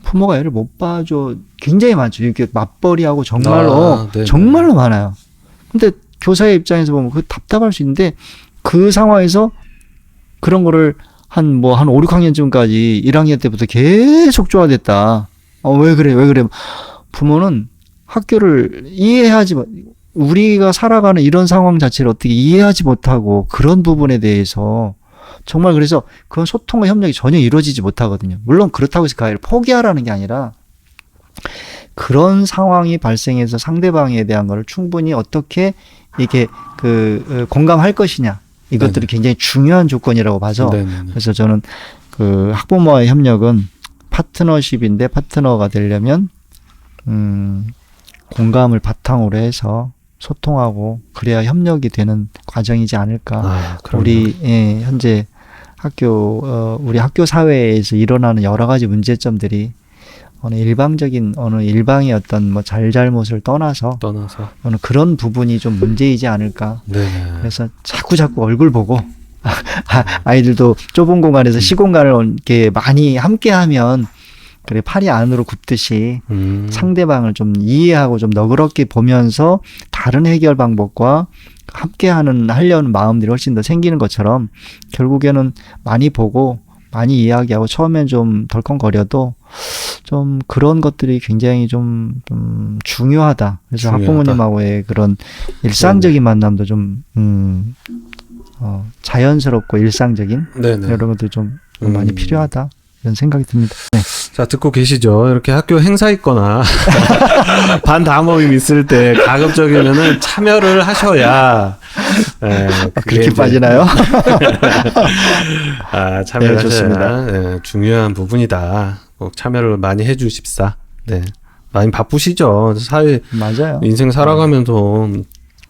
부모가 애를 못 봐줘. 굉장히 많죠. 이렇게 맞벌이하고 정말로 많아요. 근데 교사의 입장에서 보면 그 답답할 수 있는데 그 상황에서 그런 거를 한 5, 6학년쯤까지 1학년 때부터 계속 좋아됐다. 왜 그래? 부모는 학교를 우리가 살아가는 이런 상황 자체를 어떻게 이해하지 못하고 그런 부분에 대해서 정말 그래서 그건 소통과 협력이 전혀 이루어지지 못하거든요. 물론 그렇다고 해서 그 아이를 포기하라는 게 아니라 그런 상황이 발생해서 상대방에 대한 걸 충분히 어떻게 이렇게 공감할 것이냐 이것들이 굉장히 중요한 조건이라고 봐서 그래서 저는 학부모와의 협력은 파트너십인데 파트너가 되려면 공감을 바탕으로 해서 소통하고 그래야 협력이 되는 과정이지 않을까. 우리 현재 우리 학교 사회에서 일어나는 여러 가지 문제점들이 어느 일방의 어떤 뭐 잘잘못을 떠나서 어느 그런 부분이 좀 문제이지 않을까. 그래서 자꾸 얼굴 보고 아이들도 좁은 공간에서 시공간을 이렇게 많이 함께하면 그래 팔이 안으로 굽듯이 상대방을 좀 이해하고 좀 너그럽게 보면서 다른 해결 방법과 하려는 마음들이 훨씬 더 생기는 것처럼 결국에는 많이 보고 많이 이야기하고 처음엔 좀 덜컹거려도 좀 그런 것들이 굉장히 좀 중요하다. 그래서 학부모님하고의 그런 일상적인 만남도 좀 자연스럽고 일상적인 이런 것들이 좀 많이 필요하다. 이런 생각이 듭니다. 네. 자, 듣고 계시죠? 이렇게 학교 행사 있거나 반담업이 있을 때 가급적이면은 참여를 하셔야 그렇게 빠지나요? 참여를 네, 좋습니다. 하셔야 중요한 부분이다. 꼭 참여를 많이 해주십사. 네, 많이 바쁘시죠? 사회 맞아요. 인생 살아가면서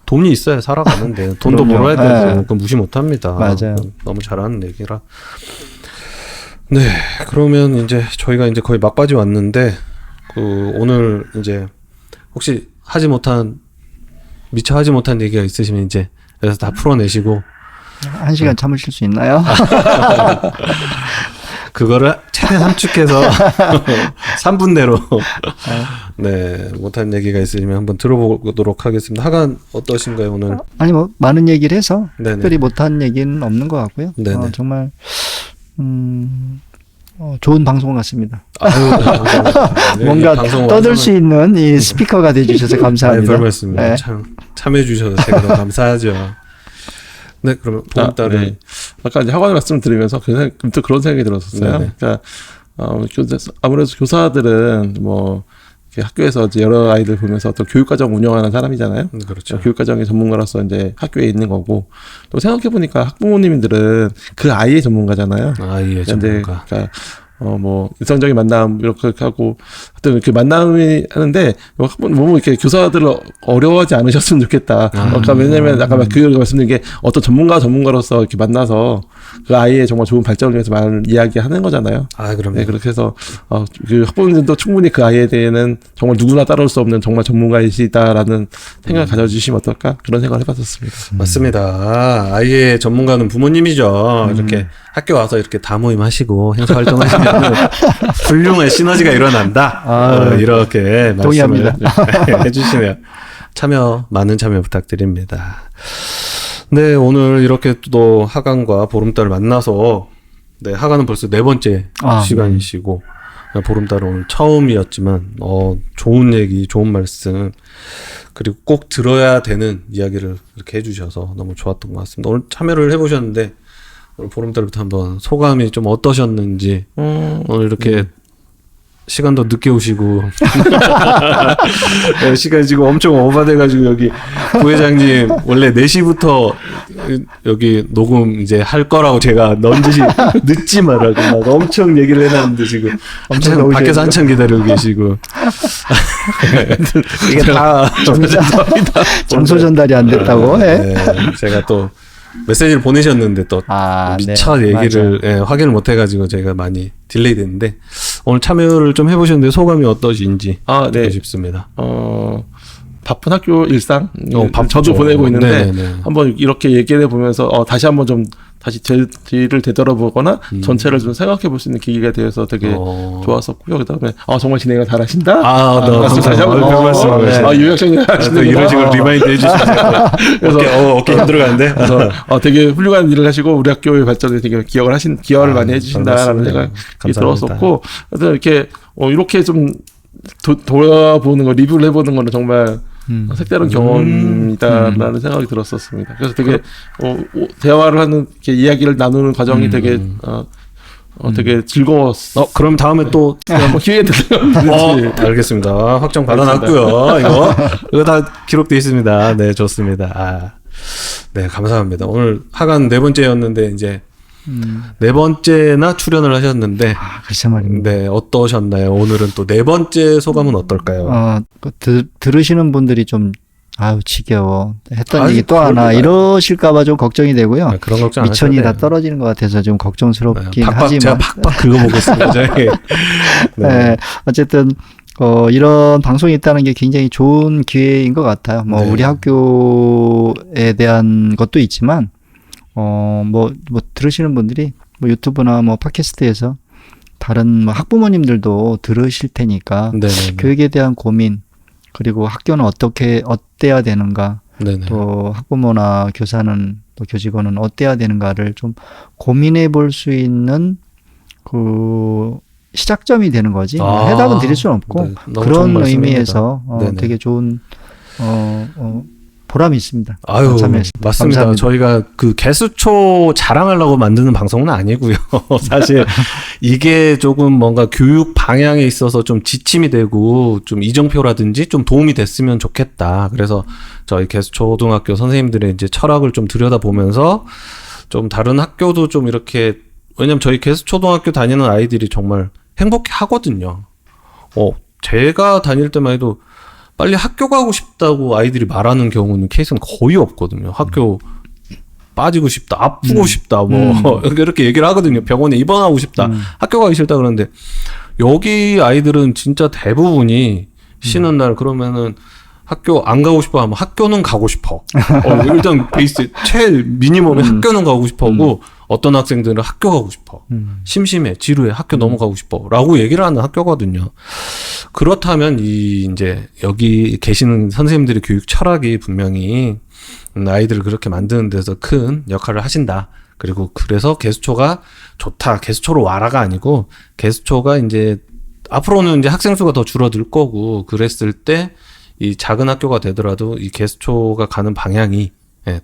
돈이 있어야 살아가는데 돈도 벌어야 되고 그건 무시 못합니다. 맞아요. 너무 잘하는 얘기라. 네, 그러면 이제 저희가 이제 거의 막바지 왔는데 오늘 이제 혹시 미처 하지 못한 얘기가 있으시면 이제 여기서 다 풀어내시고 1시간 참으실 수 있나요? 그거를 최대한 함축해서 3분 내로 네, 못한 얘기가 있으시면 한번 들어보도록 하겠습니다. 하간 어떠신가요 오늘? 아니 뭐 많은 얘기를 해서 네네. 특별히 못한 얘기는 없는 것 같고요. 네네. 정말 좋은 방송 같습니다. 아유, 뭔가 떠들 수 있는 이 스피커가 돼주셔서 감사합니다. 별 말씀입니다. 네. 참여해 주셔서 제가 더 감사하죠. 네, 그러면 보름달을 네. 아까 이제 학원 말씀 들으면서 또 그런 생각이 들었었어요. 네네. 그러니까 아무래도 교사들은 뭐 이렇게 학교에서 이제 여러 아이들 보면서 또 교육과정 운영하는 사람이잖아요. 그렇죠. 교육과정의 전문가로서 이제 학교에 있는 거고 또 생각해 보니까 학부모님들은 그 아이의 전문가잖아요. 아이의 전문가. 그러니까 뭐 일상적인 만남 이렇게 하고 하여튼 이렇게 만남이 하는데 뭐 이렇게 교사들을 어려워하지 않으셨으면 좋겠다. 그러니까 왜냐면 아까 그 말씀드린 게 어떤 전문가로서 이렇게 만나서 그 아이의 정말 좋은 발전을 위해서 많은 이야기하는 거잖아요. 아, 그럼요. 네, 그렇게 해서 그 학부모님들도 충분히 그 아이에 대해는 정말 누구나 따라올 수 없는 정말 전문가이시다라는 생각을 가져주시면 어떨까 그런 생각을 해봤었습니다. 맞습니다. 아이의 전문가는 부모님이죠. 이렇게 학교 와서 이렇게 다모임 하시고 행사 활동하시면 훌륭한 시너지가 일어난다. 이렇게 말씀을 해주시네요. 많은 참여 부탁드립니다. 네, 오늘 이렇게 또 하간과 보름달을 만나서 네, 하간은 벌써 4번째 시간이시고 보름달은 오늘 처음이었지만 좋은 얘기, 좋은 말씀 그리고 꼭 들어야 되는 이야기를 이렇게 해주셔서 너무 좋았던 것 같습니다. 오늘 참여를 해보셨는데 오늘 보름달부터 한번 소감이 좀 어떠셨는지 오늘 이렇게 시간도 늦게 오시고 시간 지금 엄청 오버돼가지고 여기 부회장님 원래 4시부터 여기 녹음 이제 할 거라고 제가 넌지시 늦지 말라고 막 엄청 얘기를 해놨는데 지금 엄청 밖에서 한참 기다리고 계시고 이게 다 정서 전달이 안 됐다고. 네, 제가 또 메시지를 보내셨는데 또 미처 얘기를 확인을 못 해가지고 제가 많이 딜레이 됐는데 오늘 참여를 좀 해보셨는데 소감이 어떠신지 듣고 싶습니다. 바쁜 학교 일상 바쁘죠. 저도 보내고 있는데 네네네. 한번 이렇게 얘기해 보면서 다시 한번 좀 다시 뒤를 되돌아보거나 전체를 좀 생각해 볼 수 있는 계기가 되어서 되게 좋았었고요. 그다음에 정말 진행을 잘하신다. 너무 감사합니다. 유혁생님 하시는 이런 식으로 리마인드 해주시면 그래서 어깨 힘들어가는데 그래서 되게 훌륭한 일을 하시고 우리 학교의 발전에 되게 기여를 많이 해주신다라는 생각이 들었었고 그래서 이렇게 좀 돌아보는 거 리뷰를 해보는 거는 정말 색다른 경험이다라는 생각이 들었었습니다. 그래서 되게 대화를 하는 이렇게 이야기를 나누는 과정이 되게 되게 즐거웠어. 그럼 다음에 또 한번 기회 되면 알겠습니다. 확정 받아놨고요. 이거 다 기록돼 있습니다. 네, 좋습니다. 네, 감사합니다. 오늘 하간 4번째였는데 이제 4번째나 출연을 하셨는데 글쎄 말입니다. 네, 어떠셨나요? 오늘은 또 4번째 소감은 어떨까요? 들으시는 분들이 좀 지겨워 했던 얘기 또 하나 이러실까봐 좀 걱정이 되고요. 그런 걱정 미천이 다 떨어지는 것 같아서 좀 걱정스럽긴 하지만 제가 팍팍 긁어보겠습니다. 네, 어쨌든 이런 방송이 있다는 게 굉장히 좋은 기회인 것 같아요. 우리 학교에 대한 것도 있지만 들으시는 분들이 유튜브나 팟캐스트에서 다른 학부모님들도 들으실 테니까 네네네. 교육에 대한 고민 그리고 학교는 어때야 되는가 네네. 또 학부모나 교사는 또 교직원은 어때야 되는가를 좀 고민해 볼 수 있는 그 시작점이 되는 거지 해답은 드릴 수는 없고 그런 의미에서 되게 좋은 보람이 있습니다. 맞습니다. 감사합니다. 저희가 그 개수초 자랑하려고 만드는 방송은 아니고요. 사실 이게 조금 뭔가 교육 방향에 있어서 좀 지침이 되고 좀 이정표라든지 좀 도움이 됐으면 좋겠다. 그래서 저희 개수초등학교 선생님들의 이제 철학을 좀 들여다보면서 좀 다른 학교도 좀 이렇게 왜냐면 저희 개수초등학교 다니는 아이들이 정말 행복해 하거든요. 제가 다닐 때만 해도 빨리 학교 가고 싶다고 아이들이 말하는 경우는 케이스는 거의 없거든요. 학교 빠지고 싶다, 아프고 싶다, 이렇게 얘기를 하거든요. 병원에 입원하고 싶다, 학교 가기 싫다 그러는데 여기 아이들은 진짜 대부분이 쉬는 날 그러면은 학교 안 가고 싶어 하면 학교는 가고 싶어. 일단 베이스 미니멈에 학교는 가고 싶어 하고 어떤 학생들은 학교 가고 싶어. 심심해, 지루해, 학교 넘어가고 싶어. 라고 얘기를 하는 학교거든요. 그렇다면 이제 여기 계시는 선생님들의 교육 철학이 분명히 아이들을 그렇게 만드는 데서 큰 역할을 하신다. 그리고 그래서 개수초가 좋다. 개수초로 와라가 아니고 개수초가 이제 앞으로는 이제 학생 수가 더 줄어들 거고 그랬을 때 이 작은 학교가 되더라도 이 개수초가 가는 방향이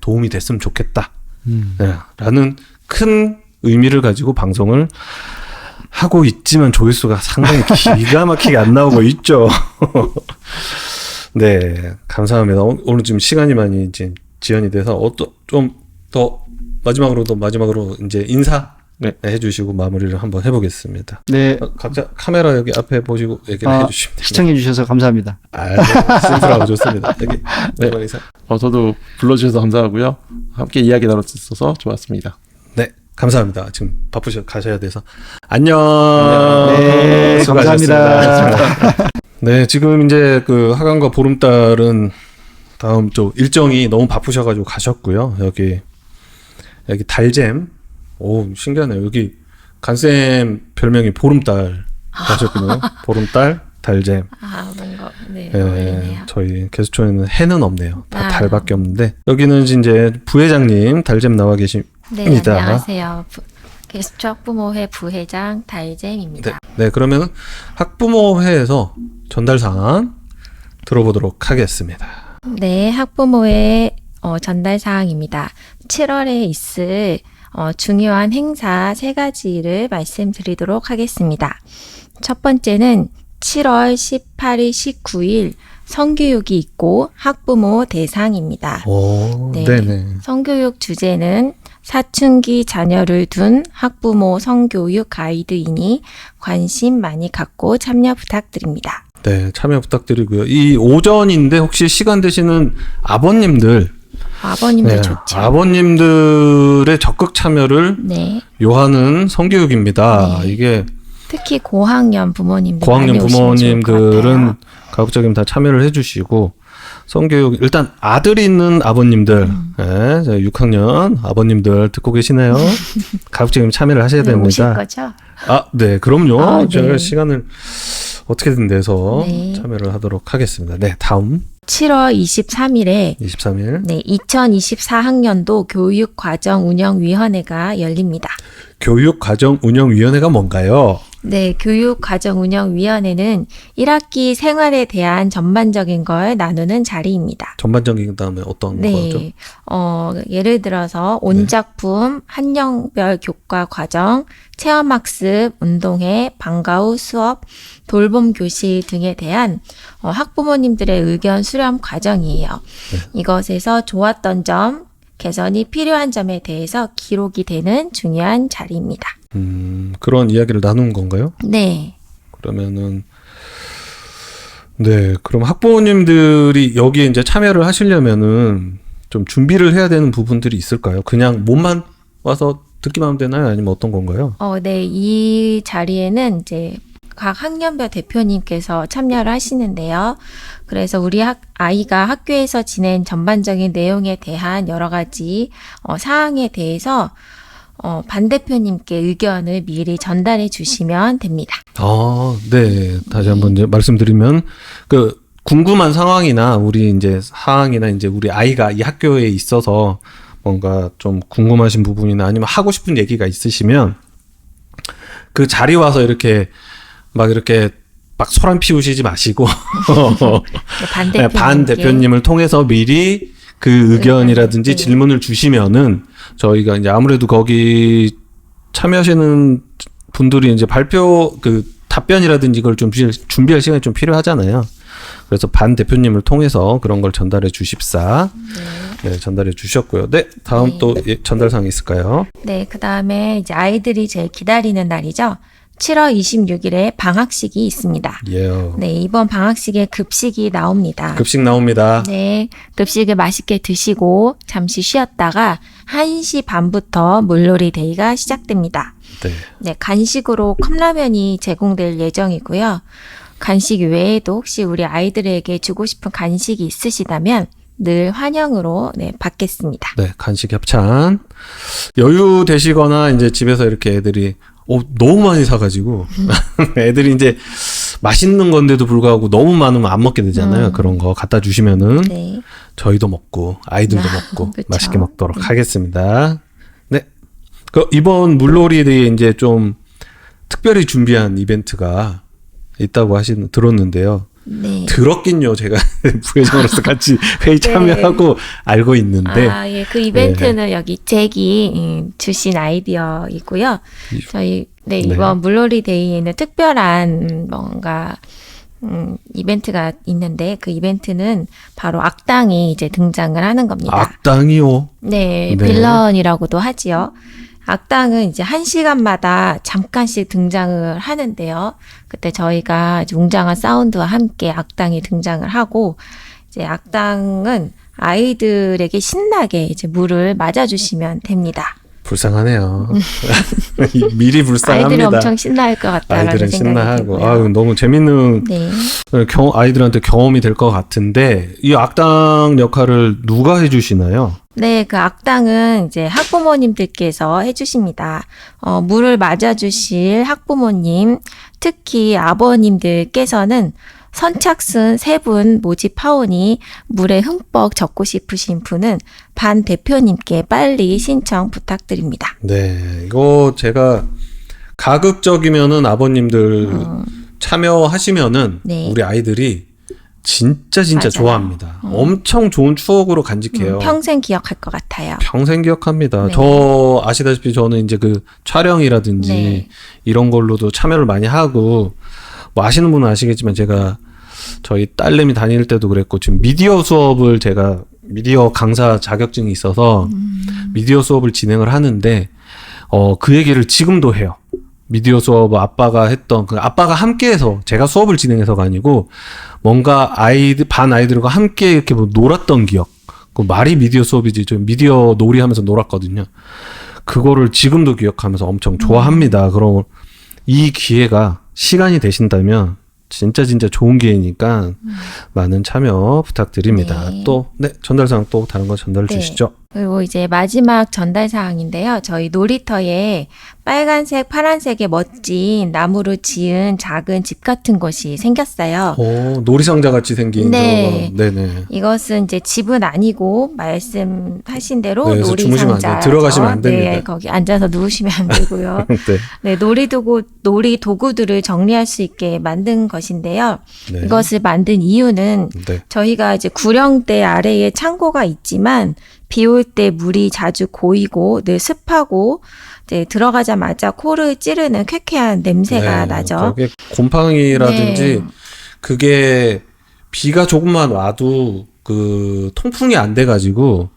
도움이 됐으면 좋겠다. 라는 큰 의미를 가지고 방송을 하고 있지만 조회수가 상당히 기가 막히게 안 나오고 있죠. 네, 감사합니다. 오늘 좀 시간이 많이 이제 지연이 돼서 좀 더 마지막으로 이제 인사 해주시고 마무리를 한번 해보겠습니다. 네. 각자 카메라 여기 앞에 보시고 얘기를 해주시면 됩니다. 시청해주셔서 감사합니다. 심플하고 좋습니다. 여기 인사. 저도 불러주셔서 감사하고요. 함께 이야기 나눌 수 있어서 좋았습니다. 네, 감사합니다. 지금 가셔야 돼서 안녕. 네, 감사합니다. 네, 지금 이제 그 하강과 보름달은 다음 쪽 일정이 너무 바쁘셔가지고 가셨고요. 여기 달잼. 오, 신기하네요. 여기 간쌤 별명이 보름달 하셨군요. 보름달, 달잼. 뭔가, 네. 네, 저희 개수초에는 해는 없네요. 다 달밖에 없는데. 여기는 이제 부회장님 달잼 나와 계십니다. 네, 안녕하세요. 개수초 학부모회 부회장 달잼입니다. 네, 그러면 학부모회에서 전달사항 들어보도록 하겠습니다. 네, 학부모회 전달사항입니다. 7월에 있을 중요한 행사 3가지를 말씀드리도록 하겠습니다. 첫 번째는 7월 18일, 19일 성교육이 있고 학부모 대상입니다. 네. 네네. 성교육 주제는 사춘기 자녀를 둔 학부모 성교육 가이드이니 관심 많이 갖고 참여 부탁드립니다. 네, 참여 부탁드리고요. 이 오전인데 혹시 시간 되시는 아버님들 네, 좋죠. 아버님들의 적극 참여를 요하는 성교육입니다. 네. 이게 특히 고학년 부모님들 고학년 부모님들은 가급적이면 다 참여를 해주시고 성교육 일단 아들이 있는 아버님들, 6학년 아버님들 듣고 계시나요? 가급적이면 참여를 하셔야 됩니다. 오실 거죠? 네, 그럼요. 네. 제가 시간을 어떻게든 내서 참여를 하도록 하겠습니다. 네, 다음. 7월 23일에 2024학년도 교육과정운영위원회가 열립니다. 교육과정운영위원회가 뭔가요? 네, 교육과정운영위원회는 1학기 생활에 대한 전반적인 걸 나누는 자리입니다. 전반적인 다음에 어떤 거죠? 예를 들어서 온작품, 한영별 교과 과정, 체험학습, 운동회, 방과 후 수업, 돌봄 교실 등에 대한 학부모님들의 의견 수렴 과정이에요. 이것에서 좋았던 점, 개선이 필요한 점에 대해서 기록이 되는 중요한 자리입니다. 그런 이야기를 나눈 건가요? 네. 그러면은 그럼 학부모님들이 여기에 이제 참여를 하시려면은 좀 준비를 해야 되는 부분들이 있을까요? 그냥 몸만 와서 듣기만 하면 되나요? 아니면 어떤 건가요? 네, 이 자리에는 이제 각 학년별 대표님께서 참여를 하시는데요. 그래서 우리 아이가 학교에서 지낸 전반적인 내용에 대한 여러 가지 사항에 대해서 반 대표님께 의견을 미리 전달해 주시면 됩니다. 네. 다시 한번 이제 말씀드리면 궁금한 상황이나 우리 이제 사항이나 이제 우리 아이가 이 학교에 있어서 뭔가 좀 궁금하신 부분이나 아니면 하고 싶은 얘기가 있으시면 그 자리 와서 이렇게 막 소란 피우시지 마시고 반 대표님을 통해서 미리 그 의견이라든지 질문을 주시면은 저희가 이제 아무래도 거기 참여하시는 분들이 이제 발표 답변이라든지 이걸 좀 준비할 시간이 좀 필요하잖아요. 그래서 반 대표님을 통해서 그런 걸 전달해 주십사. 네, 전달해 주셨고요. 네, 다음 또 전달사항이 있을까요? 네, 그 다음에 이제 아이들이 제일 기다리는 날이죠. 7월 26일에 방학식이 있습니다. 네, 이번 방학식에 급식이 나옵니다. 급식 나옵니다. 네, 급식을 맛있게 드시고 잠시 쉬었다가 1시 반부터 물놀이 데이가 시작됩니다. 네, 간식으로 컵라면이 제공될 예정이고요. 간식 외에도 혹시 우리 아이들에게 주고 싶은 간식이 있으시다면 늘 환영으로 받겠습니다. 네, 간식 협찬. 여유 되시거나 이제 집에서 이렇게 애들이 너무 많이 사가지고 애들이 이제 맛있는 건데도 불구하고 너무 많으면 안 먹게 되잖아요. 그런 거 갖다 주시면은 네. 저희도 먹고 아이들도 먹고 그쵸. 맛있게 먹도록 하겠습니다. 네. 이번 물놀이에 이제 좀 특별히 준비한 이벤트가 있다고 들었는데요. 네. 들었긴요. 제가 부회장으로서 같이 회의 참여하고 알고 있는데. 예. 그 이벤트는 여기 잭이 주신 아이디어이고요. 저희 이번 물놀이 데이에는 특별한 뭔가 이벤트가 있는데 그 이벤트는 바로 악당이 이제 등장을 하는 겁니다. 악당이요? 네, 빌런이라고도 하지요. 악당은 이제 1시간마다 잠깐씩 등장을 하는데요. 그때 저희가 이제 웅장한 사운드와 함께 악당이 등장을 하고, 이제 악당은 아이들에게 신나게 이제 물을 맞아주시면 됩니다. 불쌍하네요. 미리 불쌍합니다. 아이들이 엄청 신나할 것 같다라는 아이들은 생각이 신나하고, 들고요. 너무 재밌는 네. 아이들한테 경험이 될 것 같은데, 이 악당 역할을 누가 해주시나요? 네, 그 악당은 이제 학부모님들께서 해주십니다. 물을 맞아주실 학부모님, 특히 아버님들께서는 선착순 3분 모집하오니 물에 흠뻑 젖고 싶으신 분은 반 대표님께 빨리 신청 부탁드립니다. 네, 이거 제가 가급적이면은 아버님들 참여하시면은 네. 우리 아이들이 진짜 맞아요. 좋아합니다. 엄청 좋은 추억으로 간직해요. 평생 기억할 것 같아요. 평생 기억합니다. 네. 저 아시다시피 저는 이제 그 촬영이라든지 네. 이런 걸로도 참여를 많이 하고, 뭐 아시는 분은 아시겠지만 제가 저희 딸내미 다닐 때도 그랬고, 지금 미디어 수업을 제가 미디어 강사 자격증이 있어서 미디어 수업을 진행을 하는데 그 얘기를 지금도 해요. 미디어 수업 아빠가 했던 아빠가 함께해서 제가 수업을 진행해서가 아니고 뭔가 반 아이들과 함께 이렇게 뭐 놀았던 기억. 그 말이 미디어 수업이지 좀 미디어 놀이하면서 놀았거든요. 그거를 지금도 기억하면서 엄청 좋아합니다. 그럼 이 기회가 시간이 되신다면 진짜 좋은 기회니까 많은 참여 부탁드립니다. 네. 또 전달사항 또 다른 거 전달 주시죠. 그리고 이제 마지막 전달 사항인데요. 저희 놀이터에 빨간색, 파란색의 멋진 나무로 지은 작은 집 같은 곳이 생겼어요. 놀이상자 같이 생긴 네. 저거. 네네. 이것은 이제 집은 아니고 말씀하신 대로 네, 그래서 주무시면 안 돼요. 놀이상자 들어가시면 안 됩니다. 네, 거기 앉아서 누우시면 안 되고요. 네. 네, 놀이 도구들을 정리할 수 있게 만든 것인데요. 네. 이것을 만든 이유는 네. 저희가 이제 구령대 아래에 창고가 있지만 비 올 때 물이 자주 고이고 늘 습하고 이제 들어가자마자 코를 찌르는 쾌쾌한 냄새가 나죠. 그게 곰팡이라든지 네. 그게 비가 조금만 와도 그 통풍이 안 돼가지고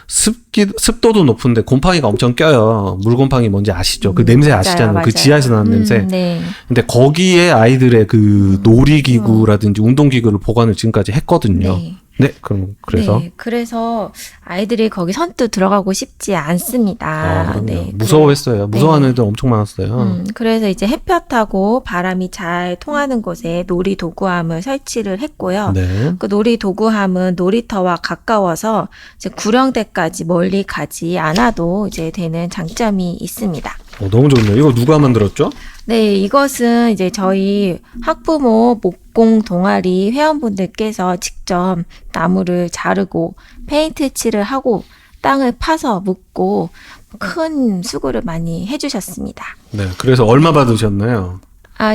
습도도 높은데 곰팡이가 엄청 껴요. 물곰팡이 뭔지 아시죠? 그 냄새 아시잖아요. 맞아요. 그 지하에서 나는 냄새. 네. 근데 거기에 아이들의 그 놀이기구라든지 운동기구를 보관을 지금까지 했거든요. 네. 그래서 네, 그래서 아이들이 거기 선뜻 들어가고 싶지 않습니다. 그럼요. 네, 무서워했어요. 무서워하는 애들 엄청 많았어요. 그래서 이제 햇볕하고 바람이 잘 통하는 곳에 놀이 도구함을 설치를 했고요. 네. 그 놀이 도구함은 놀이터와 가까워서 이제 구령대까지 멀리 가지 않아도 이제 되는 장점이 있습니다. 너무 좋네요. 이거 누가 만들었죠? 네, 이것은 이제 저희 학부모 목공 동아리 회원분들께서 직접 나무를 자르고 페인트 칠을 하고 땅을 파서 묻고 큰 수고를 많이 해주셨습니다. 네. 그래서 얼마 받으셨나요?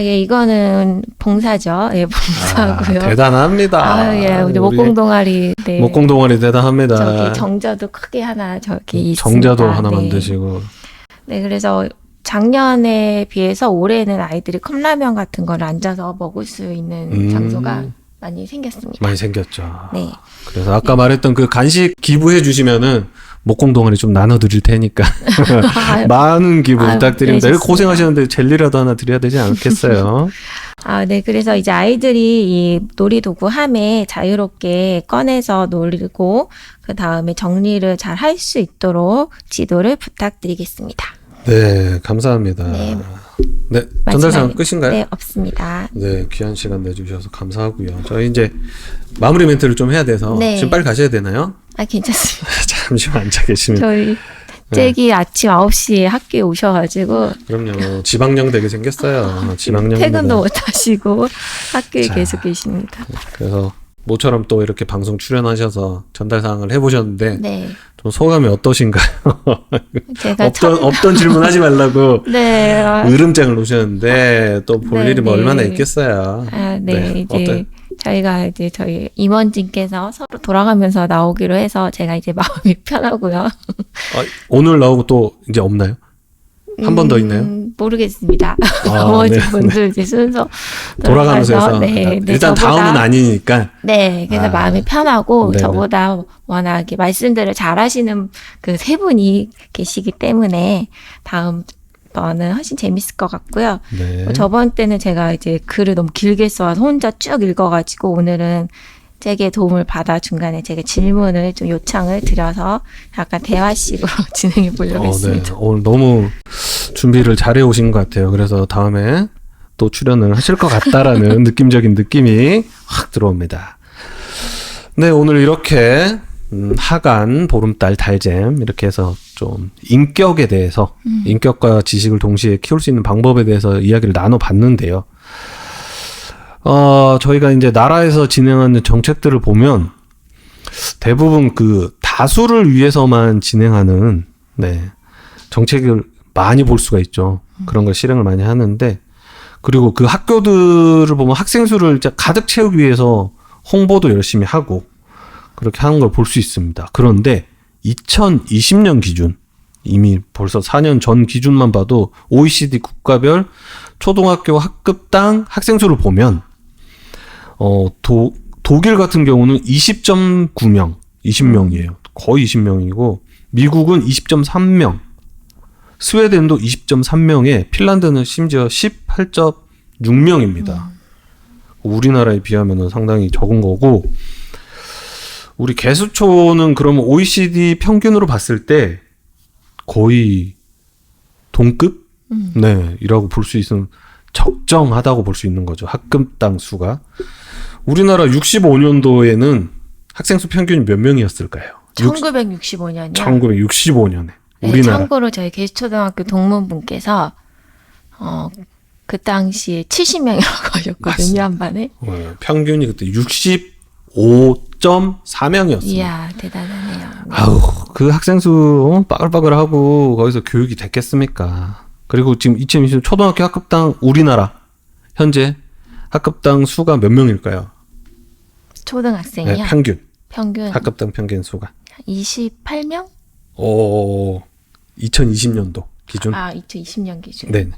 예, 이거는 봉사죠. 예, 봉사고요. 대단합니다. 예, 우리 목공 동아리. 네. 목공 동아리 대단합니다. 저기 정자도 크게 하나 저기 있습니다. 정자도 하나 네. 만드시고. 네, 그래서 작년에 비해서 올해는 아이들이 컵라면 같은 걸 앉아서 먹을 수 있는 장소가 많이 생겼습니다. 많이 생겼죠. 네. 그래서 아까 말했던 그 간식 기부해 주시면은 목공 동아리 좀 나눠 드릴 테니까 많은 기부 부탁드립니다. 네, 여기 고생하시는데 젤리라도 하나 드려야 되지 않겠어요? 네. 그래서 이제 아이들이 이 놀이도구 함에 자유롭게 꺼내서 놀고 그 다음에 정리를 잘 할 수 있도록 지도를 부탁드리겠습니다. 네, 감사합니다. 네. 네, 전달사항 마지막에- 끝인가요? 네, 없습니다. 네, 귀한 시간 내주셔서 감사하고요. 저희 이제 마무리 멘트를 좀 해야 돼서 네. 지금 빨리 가셔야 되나요? 아, 괜찮습니다. 잠시만 앉아 계시면. 저희 잭이 아침 9시에 학교에 오셔가지고 그럼요. 지방령 되게 생겼어요. 지방령. 퇴근도 못 하시고 학교에 자. 계속 계십니다. 그래서 모처럼 또 이렇게 방송 출연하셔서 전달 사항을 해보셨는데 네. 좀 소감이 어떠신가요? 제가 없던 질문 하지 말라고 네. 으름장을 놓으셨는데 또 볼 네, 일이 뭐 네. 얼마나 있겠어요. 아, 네. 이제 어때요? 저희가 이제 저희 임원진께서 서로 돌아가면서 나오기로 해서 제가 이제 마음이 편하고요. 아, 오늘 나오고 또 이제 없나요? 한 번 더 있나요? 모르겠습니다. 아, 나머지 네. 분들 이제 순서 돌아가면서 해서 네, 네, 일단 저보다- 다음은 아니니까. 네, 그래서 아, 마음이 편하고 네네. 저보다 워낙 이렇게 말씀들을 잘하시는 그 세 분이 계시기 때문에 다음번은 훨씬 재밌을 것 같고요. 네. 저번 때는 제가 이제 글을 너무 길게 써서 혼자 쭉 읽어가지고 오늘은 잭의 도움을 받아 중간에 제가 질문을 좀 요청을 드려서 약간 대화식으로 진행해 보려고 했습니다. 네. 오늘 너무 준비를 잘해 오신 것 같아요. 그래서 다음에 또 출연을 하실 것 같다라는 느낌적인 느낌이 확 들어옵니다. 네, 오늘 이렇게 하간, 보름달, 달잼 이렇게 해서 좀 인격에 대해서 인격과 지식을 동시에 키울 수 있는 방법에 대해서 이야기를 나눠봤는데요. 저희가 이제 나라에서 진행하는 정책들을 보면 대부분 그 다수를 위해서만 진행하는 정책을 많이 볼 수가 있죠. 그런 걸 실행을 많이 하는데, 그리고 그 학교들을 보면 학생 수를 이제 가득 채우기 위해서 홍보도 열심히 하고 그렇게 하는 걸 볼 수 있습니다. 그런데 2020년 기준, 이미 벌써 4년 전 기준만 봐도 OECD 국가별 초등학교 학급당 학생 수를 보면 독일 같은 경우는 20.9명, 20명이에요. 거의 20명이고, 미국은 20.3명, 스웨덴도 20.3명에 핀란드는 심지어 18.6명입니다. 우리나라에 비하면 상당히 적은 거고, 우리 개수초는 그러면 OECD 평균으로 봤을 때 거의 동급? 네, 이라고 볼 수 있는, 적정하다고 볼 수 있는 거죠. 학급당 수가. 우리나라 65년도에는 학생 수 평균이 몇 명이었을까요? 1965년이요. 1965년에. 네, 우리나라. 참고로 저희 개수초등학교 동문분께서 그 당시에 70명이라고 하셨거든요. 맞습니다. 한 반에. 평균이 그때 65.4명이었어요. 이야, 대단하네요. 네. 아우, 그 학생 수 빠글빠글하고 거기서 교육이 됐겠습니까? 그리고 지금 2020년 초등학교 학급당 우리나라 현재 학급당 수가 몇 명일까요? 초등학생이요? 네, 평균. 평균 학급당 평균 수가. 28명? 2020년도 기준. 아, 2020년 기준. 네.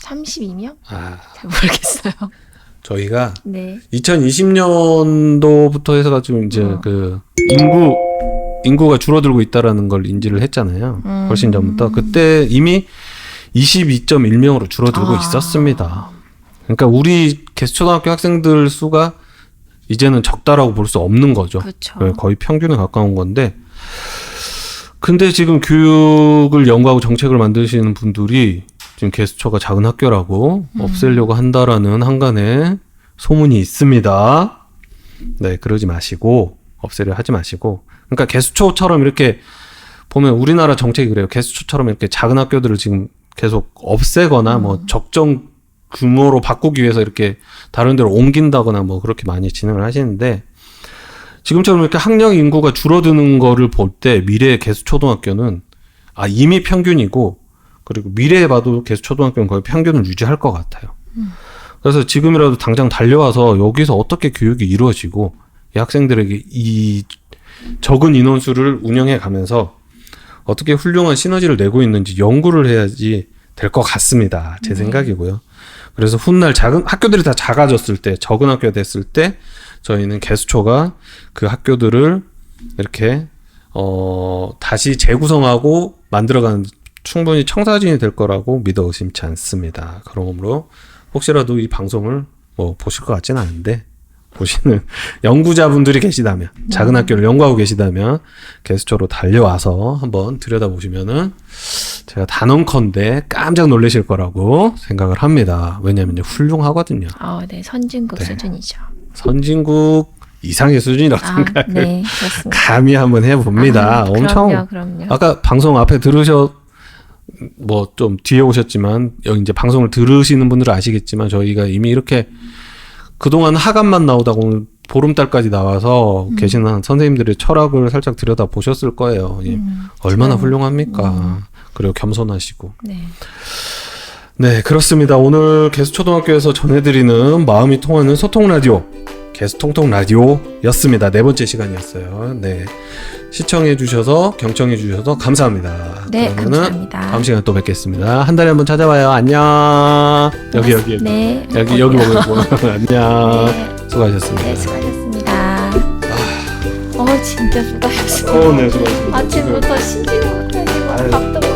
32명? 아, 잘 모르겠어요. 저희가 네. 2020년도부터 해서 가지고 이제 그 인구가 줄어들고 있다라는 걸 인지를 했잖아요. 훨씬 전부터. 그때 이미 22.1명으로 줄어들고 있었습니다. 그러니까 우리 개수초등학교 학생들 수가 이제는 적다라고 볼 수 없는 거죠. 그렇죠. 네, 거의 평균에 가까운 건데, 근데 지금 교육을 연구하고 정책을 만드시는 분들이 지금 개수초가 작은 학교라고 없애려고 한다라는 한간에 소문이 있습니다. 네, 그러지 마시고 없애려 하지 마시고, 그러니까 개수초처럼 이렇게 보면 우리나라 정책이 그래요. 개수초처럼 이렇게 작은 학교들을 지금 계속 없애거나 뭐 적정 규모로 바꾸기 위해서 이렇게 다른 데로 옮긴다거나 뭐 그렇게 많이 진행을 하시는데, 지금처럼 이렇게 학령 인구가 줄어드는 거를 볼 때 미래의 개수초등학교는 이미 평균이고, 그리고 미래에 봐도 개수초등학교는 거의 평균을 유지할 것 같아요. 그래서 지금이라도 당장 달려와서 여기서 어떻게 교육이 이루어지고 이 학생들에게 이 적은 인원수를 운영해 가면서 어떻게 훌륭한 시너지를 내고 있는지 연구를 해야지 될 것 같습니다. 제 생각이고요. 그래서 훗날 학교들이 다 작아졌을 때, 적은 학교가 됐을 때 저희는 개수초가 그 학교들을 이렇게 다시 재구성하고 만들어가는 충분히 청사진이 될 거라고 믿어 의심치 않습니다. 그러므로 혹시라도 이 방송을 뭐 보실 것 같지는 않은데, 보시는 연구자분들이 계시다면, 작은 학교를 연구하고 계시다면 개수초로 달려와서 한번 들여다보시면은 제가 단언컨대 깜짝 놀라실 거라고 생각을 합니다. 왜냐하면 훌륭하거든요. 네, 선진국 네. 수준이죠. 선진국 이상의 수준이라고 생각을 네, 그렇습니다. 감히 한번 해봅니다. 엄청 그럼요. 아까 방송 앞에 뭐 좀 뒤에 오셨지만 여기 이제 방송을 들으시는 분들은 아시겠지만 저희가 이미 이렇게 그동안 하간만 나오다가 오늘 보름달까지 나와서 계시는 선생님들의 철학을 살짝 들여다 보셨을 거예요. 얼마나 훌륭합니까? 그리고 겸손하시고. 네. 네, 그렇습니다. 오늘 개수초등학교에서 전해드리는 마음이 통하는 소통 라디오, 개수통통 라디오였습니다. 4번째 시간이었어요. 네, 시청해주셔서 경청해주셔서 감사합니다. 네, 그러면은 감사합니다. 다음 시간에 또 뵙겠습니다. 한 달에 한 번 찾아와요. 안녕. 여기. 네. 여기 보고 안녕. 네. 수고하셨습니다. 네, 수고하셨습니다. 진짜 수고하셨습니다. 네, 수고하셨습니다. 아침부터 신지는 못하지만 밥도